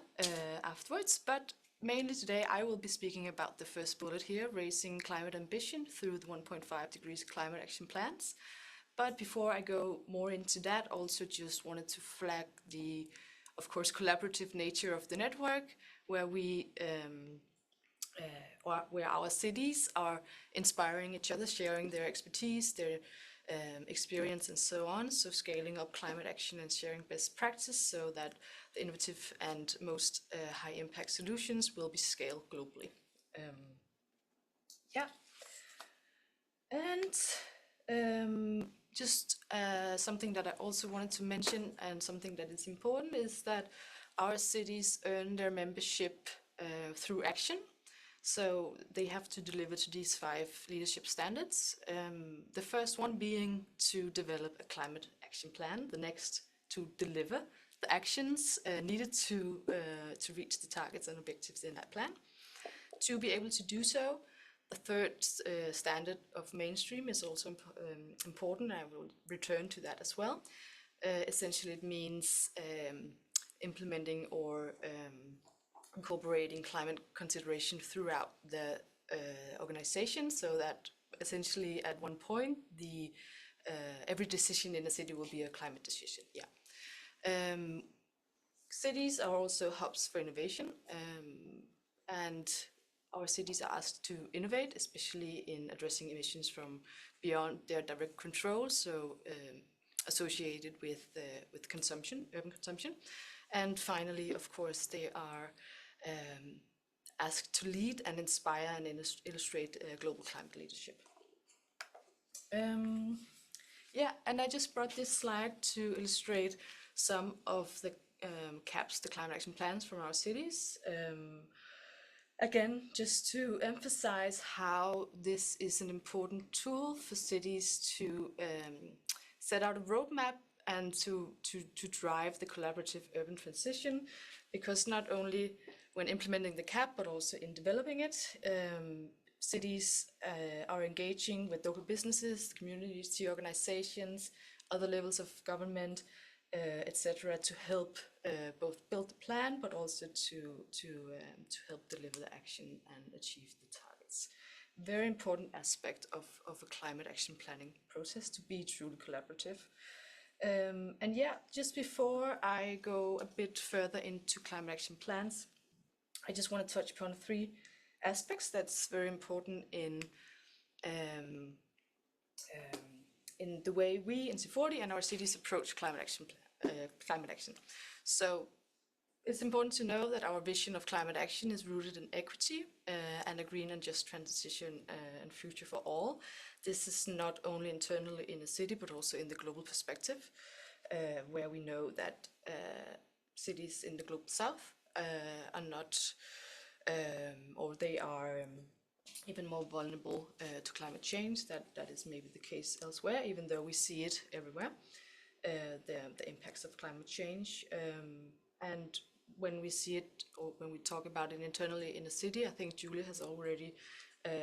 afterwards. But mainly today I will be speaking about the first bullet here, raising climate ambition through the 1.5 degrees climate action plans. But before I go more into that, also just wanted to flag the, of course, collaborative nature of the network, where where our cities are inspiring each other, sharing their expertise, their experience, and so on. So scaling up climate action and sharing best practice so that the innovative and most high impact solutions will be scaled globally. Yeah. And just something that I also wanted to mention, and something that is important, is that our cities earn their membership through action. So they have to deliver to these 5 leadership standards. The first one being to develop a climate action plan. The next, to deliver the actions needed to reach the targets and objectives in that plan. To be able to do so, the third standard of mainstream is also important. I will return to that as well. Essentially, it means implementing or incorporating climate consideration throughout the organization, so that essentially at one point every decision in a city will be a climate decision. Yeah. Cities are also hubs for innovation, and our cities are asked to innovate, especially in addressing emissions from beyond their direct control, so associated with consumption, urban consumption. And finally, of course, they are asked to lead and inspire and illustrate global climate leadership. Yeah, and I just brought this slide to illustrate some of the CAPs, the climate action plans from our cities. Again, just to emphasize how this is an important tool for cities to set out a roadmap and to drive the collaborative urban transition, because not only when implementing the CAP, but also in developing it, cities are engaging with local businesses, community organizations, other levels of government, etc., to help both build the plan, but also to help deliver the action and achieve the targets. Very important aspect of a climate action planning process, to be truly collaborative. And yeah, just before I go a bit further into climate action plans, I just want to touch upon 3 aspects that's very important in the way we in C40 and our cities approach climate action. So it's important to know that our vision of climate action is rooted in equity and a green and just transition and future for all. This is not only internally in a city, but also in the global perspective, where we know that cities in the global south are not, or they are even more vulnerable to climate change. That is maybe the case elsewhere, even though we see it everywhere, the impacts of climate change. And when we see it, or when we talk about it internally in a city, I think Julia has already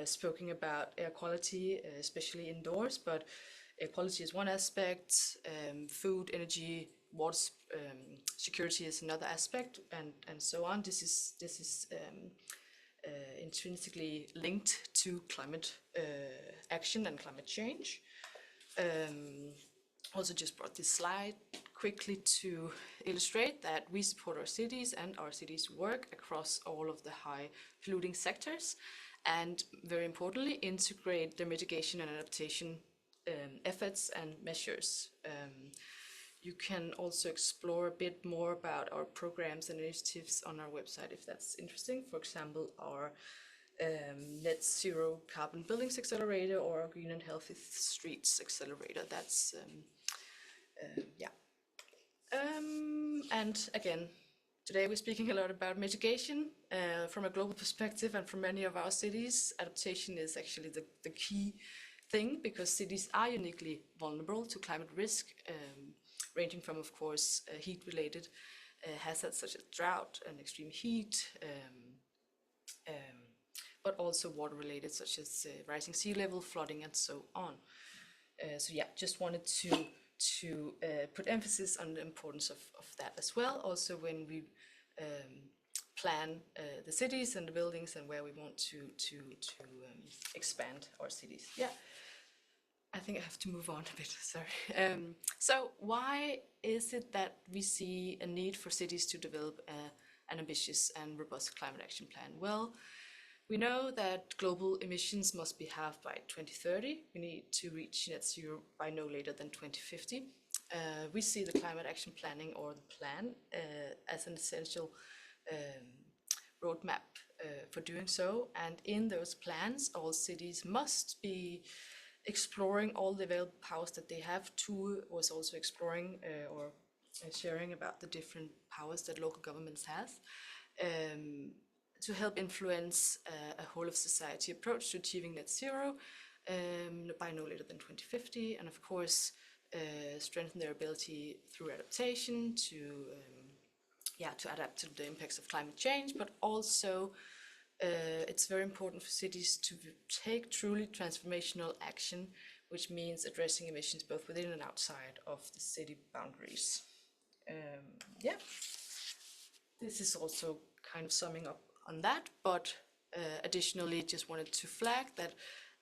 spoken about air quality, especially indoors, but air quality is one aspect, food, energy, water security is another aspect, and so on. This is intrinsically linked to climate action and climate change. Also just brought this slide quickly to illustrate that we support our cities and our cities work across all of the high polluting sectors, and very importantly integrate their mitigation and adaptation efforts and measures. You can also explore a bit more about our programs and initiatives on our website if that's interesting. For example, our Net Zero Carbon Buildings Accelerator or our Green and Healthy Streets Accelerator. That's yeah. And again, today we're speaking a lot about mitigation from a global perspective, and for many of our cities, adaptation is actually the key thing, because cities are uniquely vulnerable to climate risk, ranging from, of course, heat-related hazards such as drought and extreme heat, but also water related, such as rising sea level, flooding, and so on. So yeah, just wanted to put emphasis on the importance of that as well. Also, when we plan the cities and the buildings and where we want to expand our cities. Yeah, I think I have to move on a bit. Sorry. So why is it that we see a need for cities to develop an ambitious and robust climate action plan? Well, we know that global emissions must be halved by 2030. We need to reach net zero by no later than 2050. We see the climate action planning, or the plan, as an essential roadmap for doing so. And in those plans, all cities must be exploring all the available powers that they have. TUE was also exploring or sharing about the different powers that local governments has, to help influence a whole of society approach to achieving net zero by no later than 2050, and of course strengthen their ability through adaptation to adapt to the impacts of climate change, but also it's very important for cities to take truly transformational action, which means addressing emissions both within and outside of the city boundaries. This is also kind of summing up on that, but additionally just wanted to flag that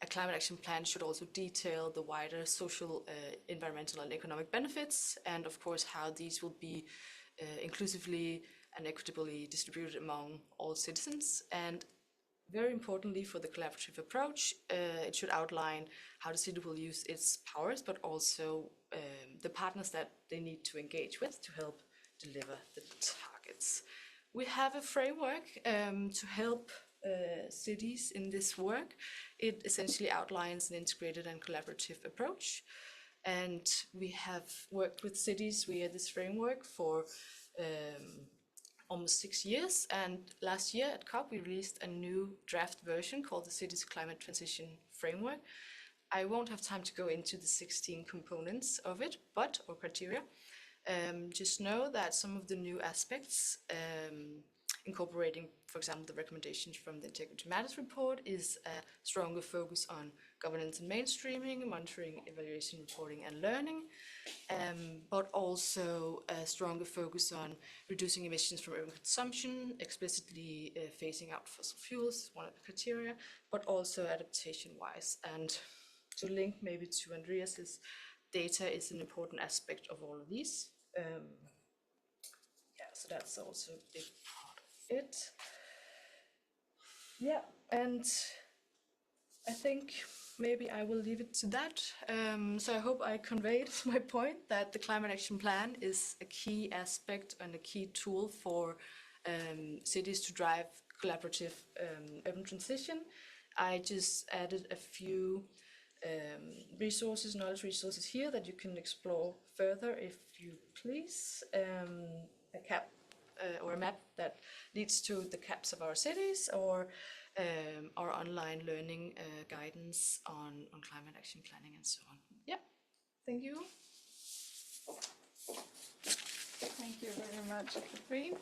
a climate action plan should also detail the wider social, environmental and economic benefits, and of course how these will be inclusively and equitably distributed among all citizens. And very importantly for the collaborative approach, it should outline how the city will use its powers, but also the partners that they need to engage with to help deliver the targets. We have a framework to help cities in this work. It essentially outlines an integrated and collaborative approach. And we have worked with cities via this framework for almost 6 years. And last year at COP, we released a new draft version called the Cities Climate Transition Framework. I won't have time to go into the 16 components of it, or criteria. Just know that some of the new aspects, incorporating, for example, the recommendations from the Integrity Matters report, is a stronger focus on governance and mainstreaming, monitoring, evaluation, reporting, and learning, but also a stronger focus on reducing emissions from urban consumption, explicitly phasing out fossil fuels, one of the criteria, but also adaptation-wise. And to link maybe to Andreas's, data is an important aspect of all of these. So that's also a big part of it. Yeah, and I think maybe I will leave it to that. So I hope I conveyed my point that the Climate Action Plan is a key aspect and a key tool for cities to drive collaborative urban transition. I just added a few knowledge resources here that you can explore further if you please. A cap or a map that leads to the caps of our cities, or our online learning guidance on climate action planning and so on. Yeah, thank you. Thank you very much, Catherine.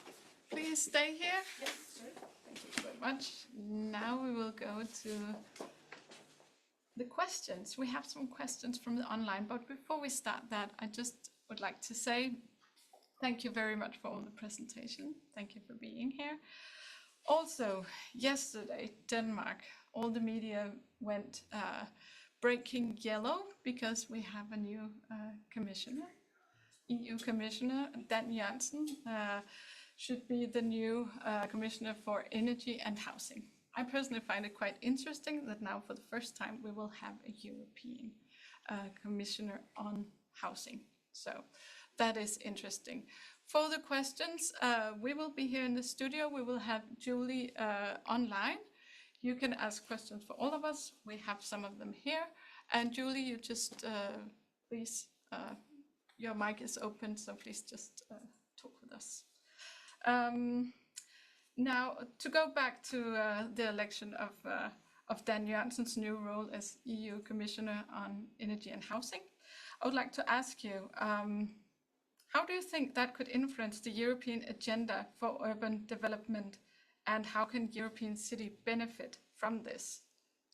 Please stay here. Yes, sorry. Thank you very much. Now we will go to the questions. We have some questions from the online, but before we start that, I just would like to say thank you very much for all the presentation. Thank you for being here. Also, yesterday, Denmark, all the media went breaking yellow because we have a new commissioner, EU commissioner, Dan Jørgensen, should be the new commissioner for energy and housing. I personally find it quite interesting that now for the first time we will have a European commissioner on housing. So that is interesting. For the questions, we will be here in the studio. We will have Julie online. You can ask questions for all of us. We have some of them here. And Julie, you just please, your mic is open, so please just talk with us. Now, to go back to the election of Dan Jørgensen's new role as EU Commissioner on Energy and Housing, I would like to ask you, how do you think that could influence the European agenda for urban development and how can European city benefit from this?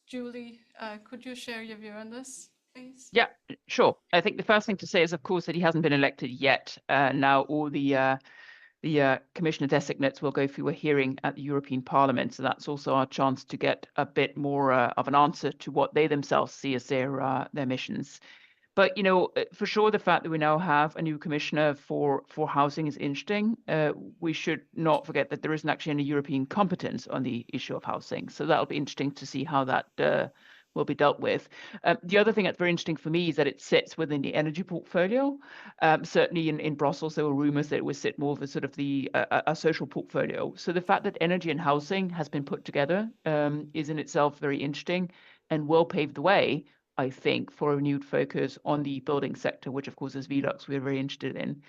Julie, could you share your view on this, please? Yeah, sure. I think the first thing to say is, of course, that he hasn't been elected yet. Now all the commissioner designates will go through a hearing at the European Parliament, so that's also our chance to get a bit more of an answer to what they themselves see as their missions. But for sure, the fact that we now have a new commissioner for housing is interesting. We should not forget that there isn't actually any European competence on the issue of housing, so that'll be interesting to see how that will be dealt with. The other thing that's very interesting for me is that it sits within the energy portfolio. Certainly in Brussels, there were rumors that it would sit more of a sort of a social portfolio. So the fact that energy and housing has been put together is in itself very interesting and will pave the way, I think, for a renewed focus on the building sector, which of course is VELUX we're very interested in.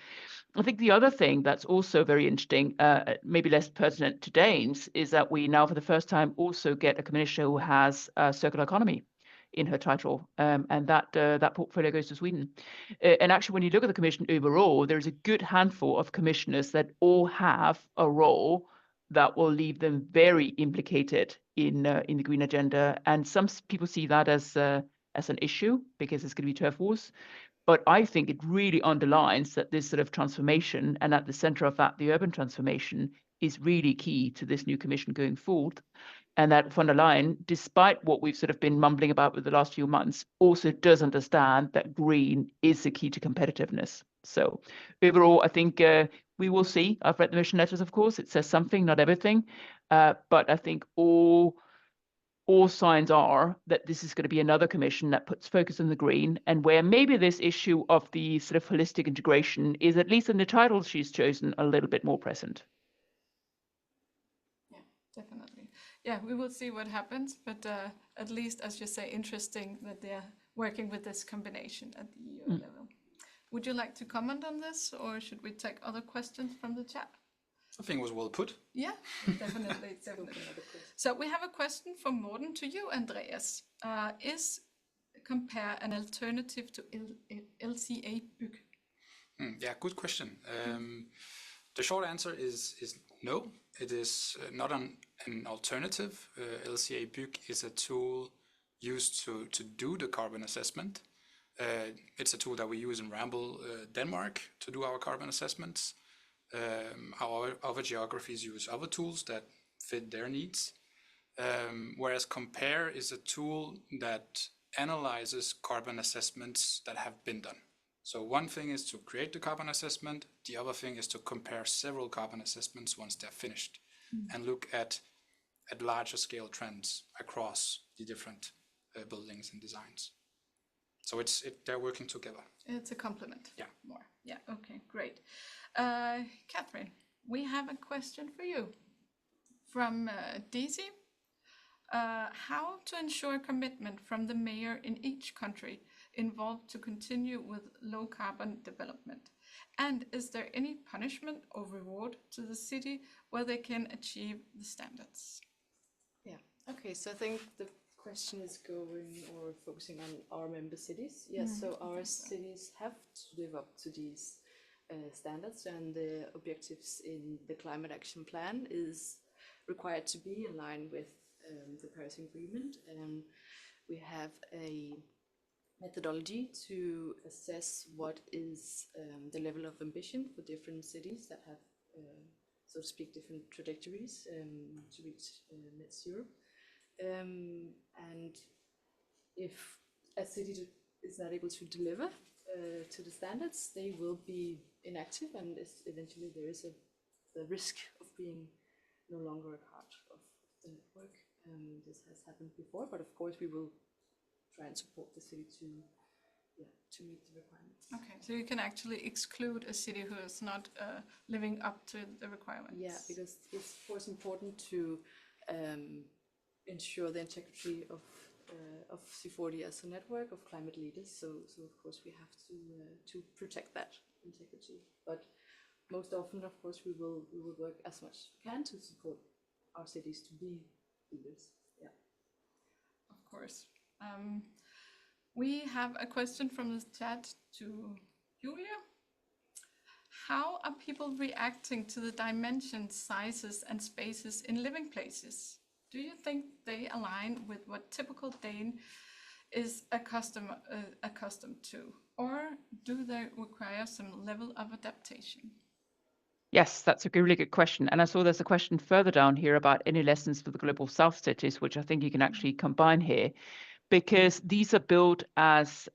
I think the other thing that's also very interesting, maybe less pertinent to Danes, is that we now for the first time also get a commissioner who has circular economy in her title, and that portfolio goes to Sweden. And actually, when you look at the commission overall, there's a good handful of commissioners that all have a role that will leave them very implicated in the green agenda. And some people see that as an issue because it's going to be turf wars. But I think it really underlines that this sort of transformation, and at the center of that, the urban transformation, is really key to this new commission going forward. And that von der Leyen, despite what we've sort of been mumbling about with the last few months, also does understand that green is the key to competitiveness. So overall, I think we will see. I've read the mission letters, of course. It says something, not everything. But I think all signs are that this is going to be another commission that puts focus on the green, and where maybe this issue of the sort of holistic integration is, at least in the title she's chosen, a little bit more present. Yeah, definitely. Yeah, we will see what happens, but at least, as you say, interesting that they're working with this combination at the EU level. Would you like to comment on this, or should we take other questions from the chat? I think it was well put. Yeah, definitely, definitely. So we have a question from Morten to you, Andreas. Is compare an alternative to LCA Byg? Yeah, good question. The short answer is no. It is not an alternative. LCA Byg is a tool used to do the carbon assessment. It's a tool that we use in Ramboll, Denmark, to do our carbon assessments. Our other geographies use other tools that fit their needs. Whereas Compare is a tool that analyzes carbon assessments that have been done. So one thing is to create the carbon assessment. The other thing is to compare several carbon assessments once they're finished and look at larger scale trends across the different buildings and designs. So they're working together. It's a complement. Yeah. More. Yeah. Okay. Great. Catherine, we have a question for you from Daisy. How to ensure commitment from the mayor in each country involved to continue with low carbon development? And is there any punishment or reward to the city where they can achieve the standards? Yeah, okay, so I think the question is going or focusing on our member cities. Yes, so our cities have to live up to these standards, and the objectives in the climate action plan is required to be in line with the Paris Agreement. And we have a methodology to assess what is the level of ambition for different cities that have, so to speak, different trajectories to reach net zero. And if a city is not able to deliver to the standards, they will be inactive, and eventually there is the risk of being no longer a part of the network. This has happened before, but of course we will try and support the city to meet the requirements. Okay, so you can actually exclude a city who is not living up to the requirements. Yeah, because it's of course important to ensure the integrity of C40 as a network of climate leaders. So of course we have to protect that integrity. But most often, of course, we will work as much as we can to support our cities to be leaders. Yeah. Of course. We have a question from the chat to Julia. how are people reacting to the dimensions, sizes, and spaces in living places? Do you think they align with what typical Dane is accustomed to, or do they require some level of adaptation? Yes, that's a really good question. And I saw there's a question further down here about any lessons for the Global South cities, which I think you can actually combine here, because these are built as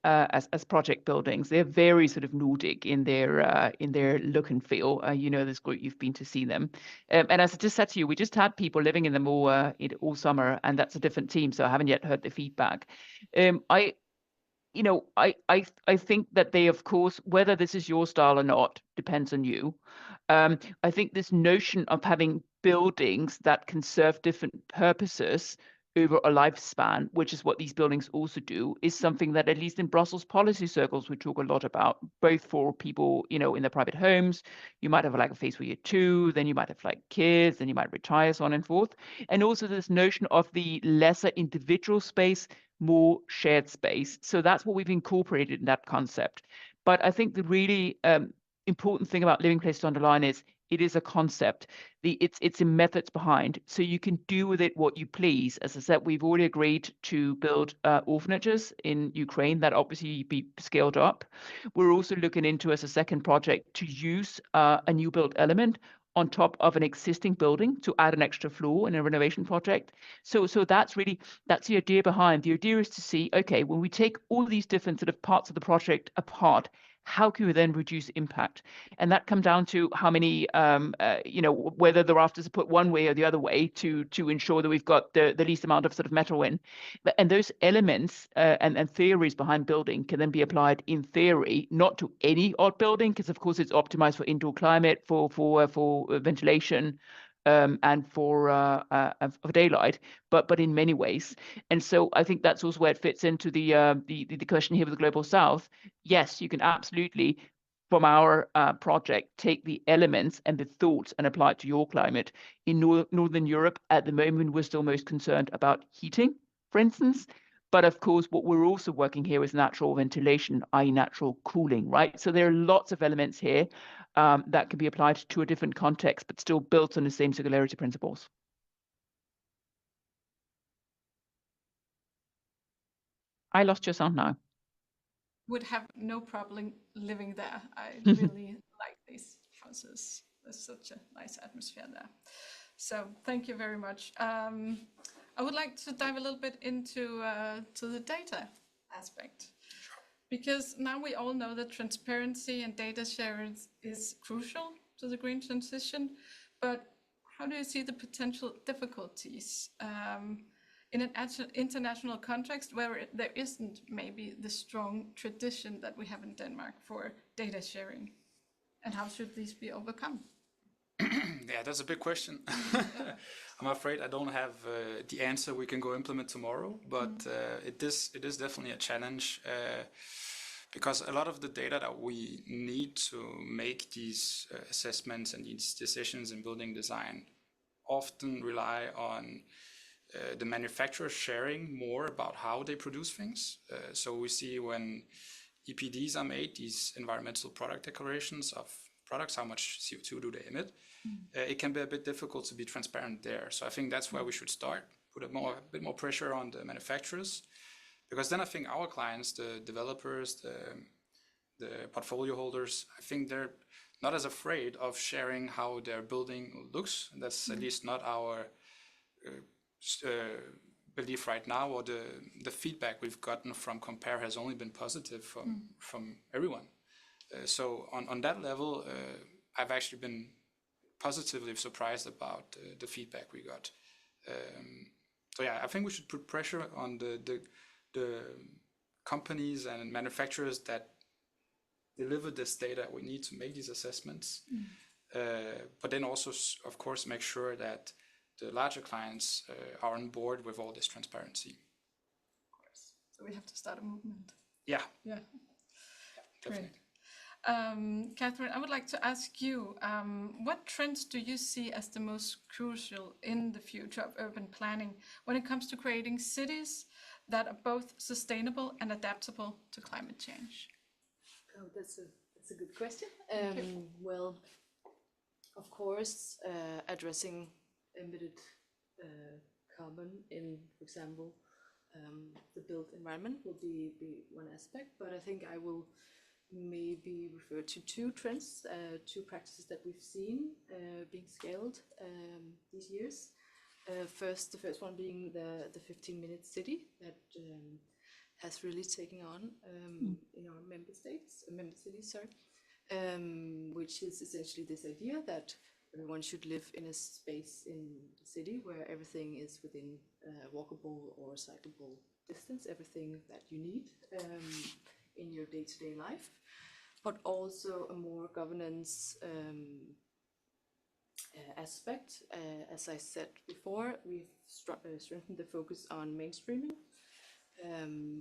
project buildings. They're very sort of Nordic in their look and feel. You know this group, you've been to see them. And as I just said to you, we just had people living in them all summer, and that's a different team, so I haven't yet heard the feedback. I think that they, of course, whether this is your style or not, depends on you. I think this notion of having buildings that can serve different purposes over a lifespan, which is what these buildings also do, is something that at least in Brussels policy circles we talk a lot about, both for people, in their private homes. You might have like a phase where you're two, then you might have like kids, then you might retire, so on and forth. And also this notion of the lesser individual space, more shared space. So that's what we've incorporated in that concept. But I think the really important thing about living places to underline is it is a concept. It's in methods behind. So you can do with it what you please. As I said, we've already agreed to build orphanages in Ukraine that obviously be scaled up. We're also looking into, as a second project, to use a new built element on top of an existing building to add an extra floor in a renovation project. So that's the idea behind. The idea is to see, okay, when we take all these different sort of parts of the project apart, how can we then reduce impact? And that comes down to how many, whether the rafters are put one way or the other way to ensure that we've got the least amount of sort of metal in. And those elements and theories behind building can then be applied in theory, not to any odd building, because of course it's optimized for indoor climate, for ventilation, and for daylight, but in many ways. And so I think that's also where it fits into the question here with the Global South. Yes, you can absolutely, from our project, take the elements and the thoughts and apply it to your climate. In Northern Europe, at the moment, we're still most concerned about heating, for instance. But of course, what we're also working here is natural ventilation, i.e. natural cooling, right? So there are lots of elements here that can be applied to a different context, but still built on the same circularity principles. I lost your sound now. Would have no problem living there. I really like these houses. There's such a nice atmosphere there. So thank you very much. I would like to dive a little bit into to the data aspect, because now we all know that transparency and data sharing is crucial to the green transition. But how do you see the potential difficulties in an international context where there isn't maybe the strong tradition that we have in Denmark for data sharing? And how should these be overcome? Yeah, that's a big question. I'm afraid I don't have the answer we can go implement tomorrow, but it is definitely a challenge because a lot of the data that we need to make these assessments and these decisions in building design often rely on the manufacturer sharing more about how they produce things. So we see when EPDs are made, these environmental product declarations of products, how much CO2 do they emit, it can be a bit difficult to be transparent there. So I think that's where we should start, put a bit more pressure on the manufacturers, because then I think our clients, the developers, the portfolio holders, I think they're not as afraid of sharing how their building looks. That's at least not our belief right now, or the feedback we've gotten from Compare has only been positive from everyone. So on that level, I've actually been positively surprised about the feedback we got. So yeah, I think we should put pressure on the companies and manufacturers that deliver this data we need to make these assessments. But then also, of course, make sure that the larger clients are on board with all this transparency. Of course. So we have to start a movement. Yeah. Yeah. Definitely. Great. Catherine, I would like to ask you, what trends do you see as the most crucial in the future of urban planning when it comes to creating cities that are both sustainable and adaptable to climate change? Oh, that's That's a good question. Well, of course, addressing emitted carbon in, for example, the built environment will be one aspect, but I think I will maybe refer to two trends, two practices that we've seen being scaled these years. The first one being the 15-minute city that has really taken on in our member cities, which is essentially this idea that everyone should live in a space in the city where everything is within walkable or cyclable distance, everything that you need in your day-to-day life, but also a more governance aspect. As I said before, we've strengthened the focus on mainstreaming.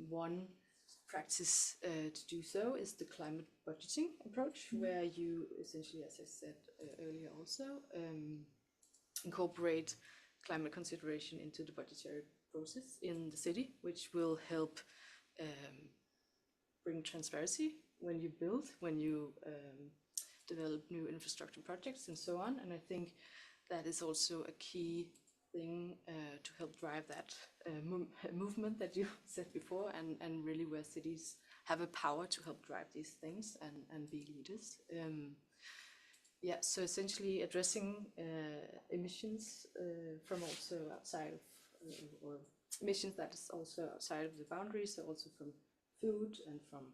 One practice to do so is the climate budgeting approach, where you essentially, as I said earlier also, incorporate climate consideration into the budgetary process in the city, which will help bring transparency when you build, when you develop new infrastructure projects and so on. And I think that is also a key thing to help drive that movement that you said before, and really where cities have a power to help drive these things and be leaders. Yeah, so essentially addressing emissions from also outside of, or emissions that is also outside of the boundaries, so also from food and from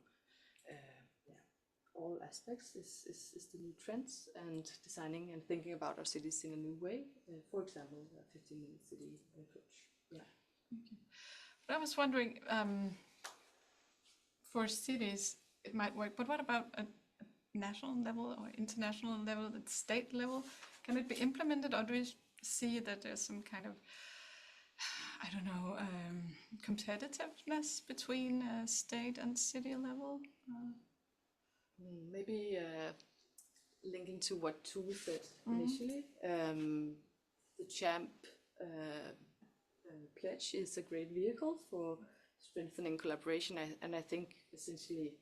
all aspects is the new trends, and designing and thinking about our cities in a new way. For example, the 15-minute city approach. Yeah. Okay. But I was wondering, for cities it might work, but what about a national level or international level, at state level? Can it be implemented, or do you see that there's some kind of, I don't know, competitiveness between state and city level? Maybe linking to what Tue said initially, the CHAMP pledge is a great vehicle for strengthening collaboration, and I think essentially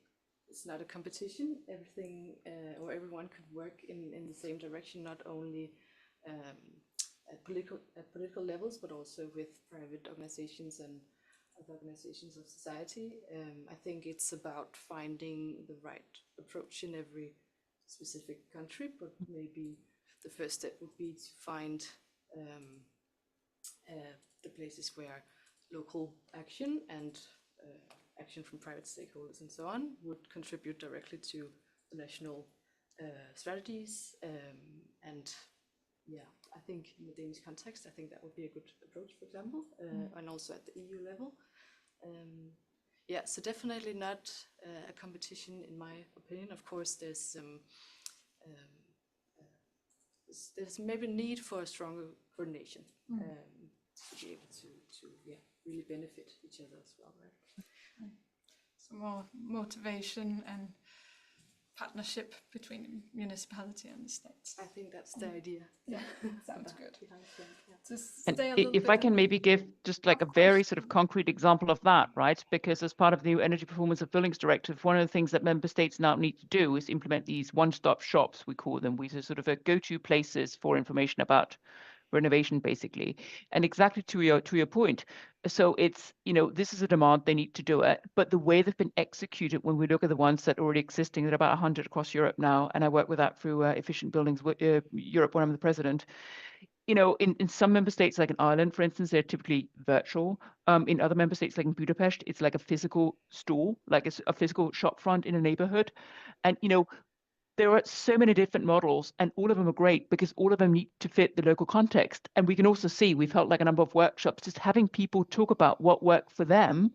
it's not a competition. Everything or everyone could work in the same direction, not only at political levels, but also with private organizations and other organizations of society. I think it's about finding the right approach in every specific country, but maybe the first step would be to find the places where local action and action from private stakeholders and so on would contribute directly to the national strategies. And yeah, I think in the Danish context, I think that would be a good approach, for example, and also at the EU level. Yeah, so definitely not a competition, in my opinion. Of course, there's maybe a need for a stronger coordination to be able to really benefit each other as well, right? So more motivation and partnership between municipality and the states. I think that's the idea. Yeah, sounds good. Yeah. Just And stay a little if bit I can maybe give just like a very sort of concrete example of that, right? Because as part of the new Energy Performance of Buildings Directive, one of the things that member states now need to do is implement these one-stop shops, we call them, which are sort of a go-to places for information about renovation, basically. And exactly to your point, so it's, you know, this is a demand, they need to do it, but the way they've been executed, when we look at the ones that are already existing, there are about 100 across Europe now, and I work with that through Efficient Buildings Europe when I'm the president. You know, in some member states, like in Ireland, for instance, they're typically virtual. In other member states, like in Budapest, it's like a physical store, like it's a physical shop front in a neighborhood. And, you know, there are so many different models, and all of them are great because all of them need to fit the local context. And we can also see, we've held like a number of workshops, just having people talk about what worked for them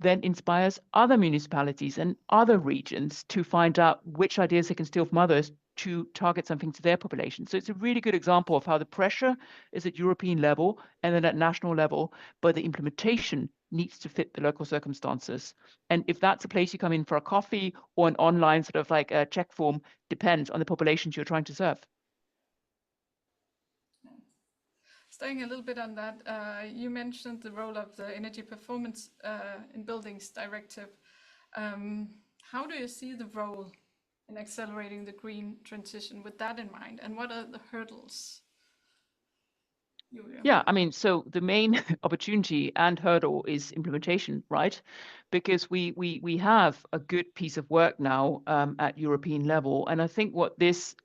then inspires other municipalities and other regions to find out which ideas they can steal from others to target something to their population. So it's a really good example of how the pressure is at European level and then at national level, but the implementation needs to fit the local circumstances. And if that's a place you come in for a coffee or an online sort of like a check form, depends on the populations you're trying to serve. Staying a little bit on that, you mentioned the role of the Energy Performance in Buildings Directive. How do you see the role in accelerating the green transition with that in mind? And what are the hurdles? Julia? Yeah, I mean, so the main opportunity and hurdle is implementation, right? Because we have a good piece of work now at European level, and I think what this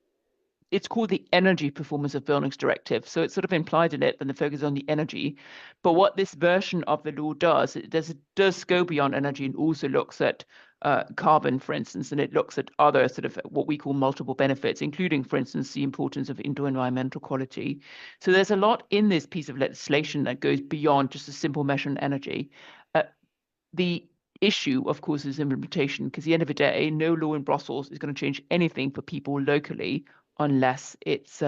it's called the Energy Performance of Buildings Directive. So it's sort of implied in it, and the focus on the energy. But what this version of the law does, it does go beyond energy and also looks at carbon, for instance, and it looks at other sort of what we call multiple benefits, including, for instance, the importance of indoor environmental quality. So there's a lot in this piece of legislation that goes beyond just a simple measure on energy. The issue, of course, is implementation, because at the end of the day, no law in Brussels is going to change anything for people locally unless it's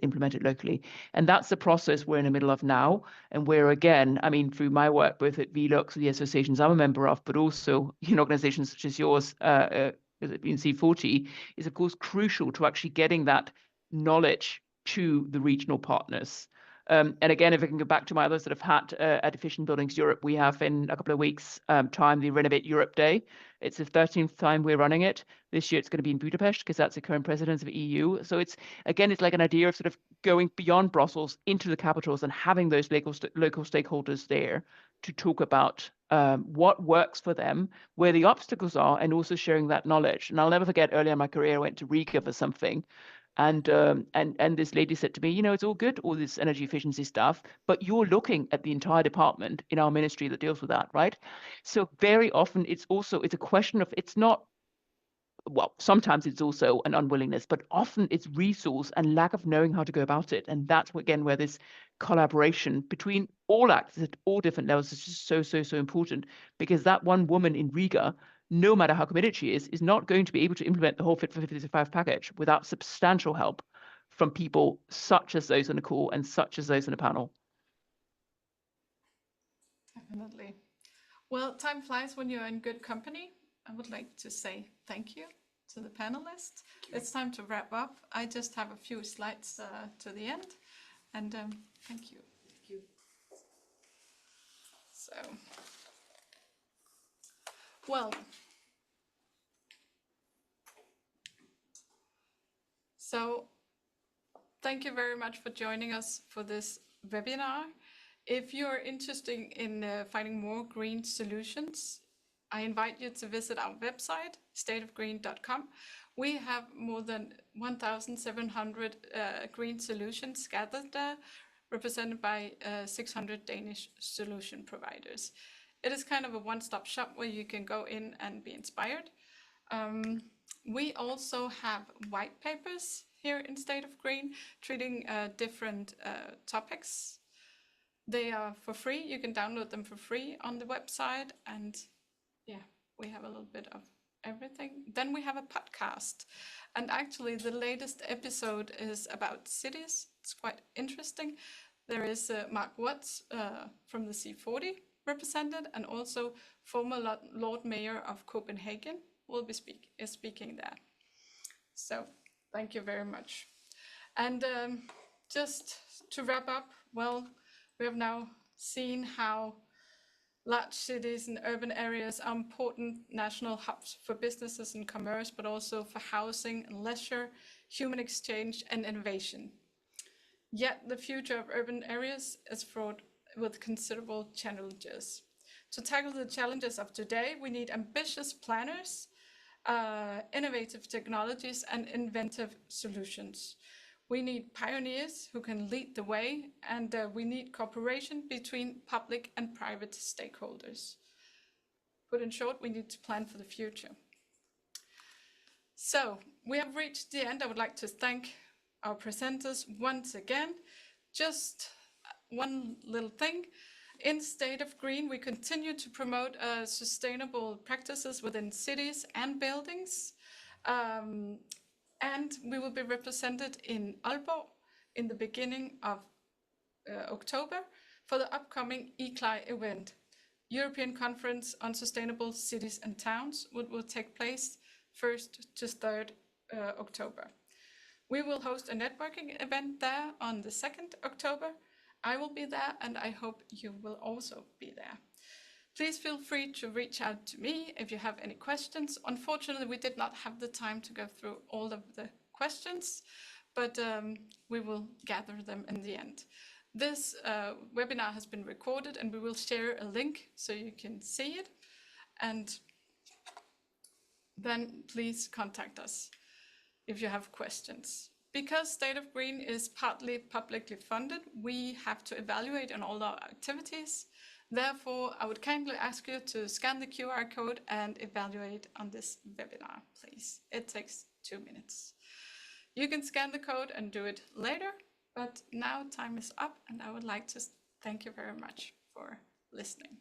implemented locally. And that's the process we're in the middle of now. And where, again, I mean, through my work, both at VELUX, the associations I'm a member of, but also in organizations such as yours, in C40, is, of course, crucial to actually getting that knowledge to the regional partners. And again, if I can go back to my other sort of hat at Efficient Buildings Europe, we have in a couple of weeks' time the Renovate Europe Day. It's the 13th time we're running it. This year it's going to be in Budapest because that's the current president of the EU. So it's like an idea of sort of going beyond Brussels into the capitals and having those local stakeholders there to talk about what works for them, where the obstacles are, and also sharing that knowledge. And I'll never forget, earlier in my career, I went to Riga for something. And this lady said to me, you know, it's all good, all this energy efficiency stuff, but you're looking at the entire department in our ministry that deals with that, right? So very often it's a question of, it's not, well, sometimes it's also an unwillingness, but often it's resource and lack of knowing how to go about it. And that's again where this collaboration between all actors at all different levels is just so important, because that one woman in Riga, no matter how committed she is not going to be able to implement the whole Fit for 55 package without substantial help from people such as those on the call and such as those on the panel. Definitely. Well, time flies when you're in good company. I would like to say thank you to the panelists. It's time to wrap up. I just have a few slides to the end, and thank you. Thank you. So thank you very much for joining us for this webinar. If you're interested in finding more green solutions, I invite you to visit our website, stateofgreen.com. We have more than 1,700 green solutions gathered there, represented by 600 Danish solution providers. It is kind of a one-stop shop where you can go in and be inspired. We also have white papers here in State of Green, treating different topics. They are for free. You can download them for free on the website. And yeah, we have a little bit of everything. Then we have a podcast. And actually, the latest episode is about cities. It's quite interesting. There is Mark Watts from the C40 represented, and also former Lord Mayor of Copenhagen will be speaking there. So thank you very much. And just to wrap up, well, we have now seen how large cities and urban areas are important national hubs for businesses and commerce, but also for housing and leisure, human exchange and innovation. Yet the future of urban areas is fraught with considerable challenges. To tackle the challenges of today, we need ambitious planners, innovative technologies and inventive solutions. We need pioneers who can lead the way, and we need cooperation between public and private stakeholders. Put in short, we need to plan for the future. So we have reached the end. I would like to thank our presenters once again. Just one little thing. In State of Green, we continue to promote sustainable practices within cities and buildings. And we will be represented in Aalborg in the beginning of October for the upcoming ECLI event, European Conference on Sustainable Cities and Towns, which will take place 1st to 3rd October. We will host a networking event there on the 2nd October. I will be there, and I hope you will also be there. Please feel free to reach out to me if you have any questions. Unfortunately, we did not have the time to go through all of the questions, but we will gather them in the end. This webinar has been recorded, and we will share a link so you can see it. And then please contact us if you have questions. Because State of Green is partly publicly funded, we have to evaluate on all our activities. Therefore, I would kindly ask you to scan the QR code and evaluate on this webinar, please. It takes 2 minutes. You can scan the code and do it later, but now time is up, and I would like to thank you very much for listening.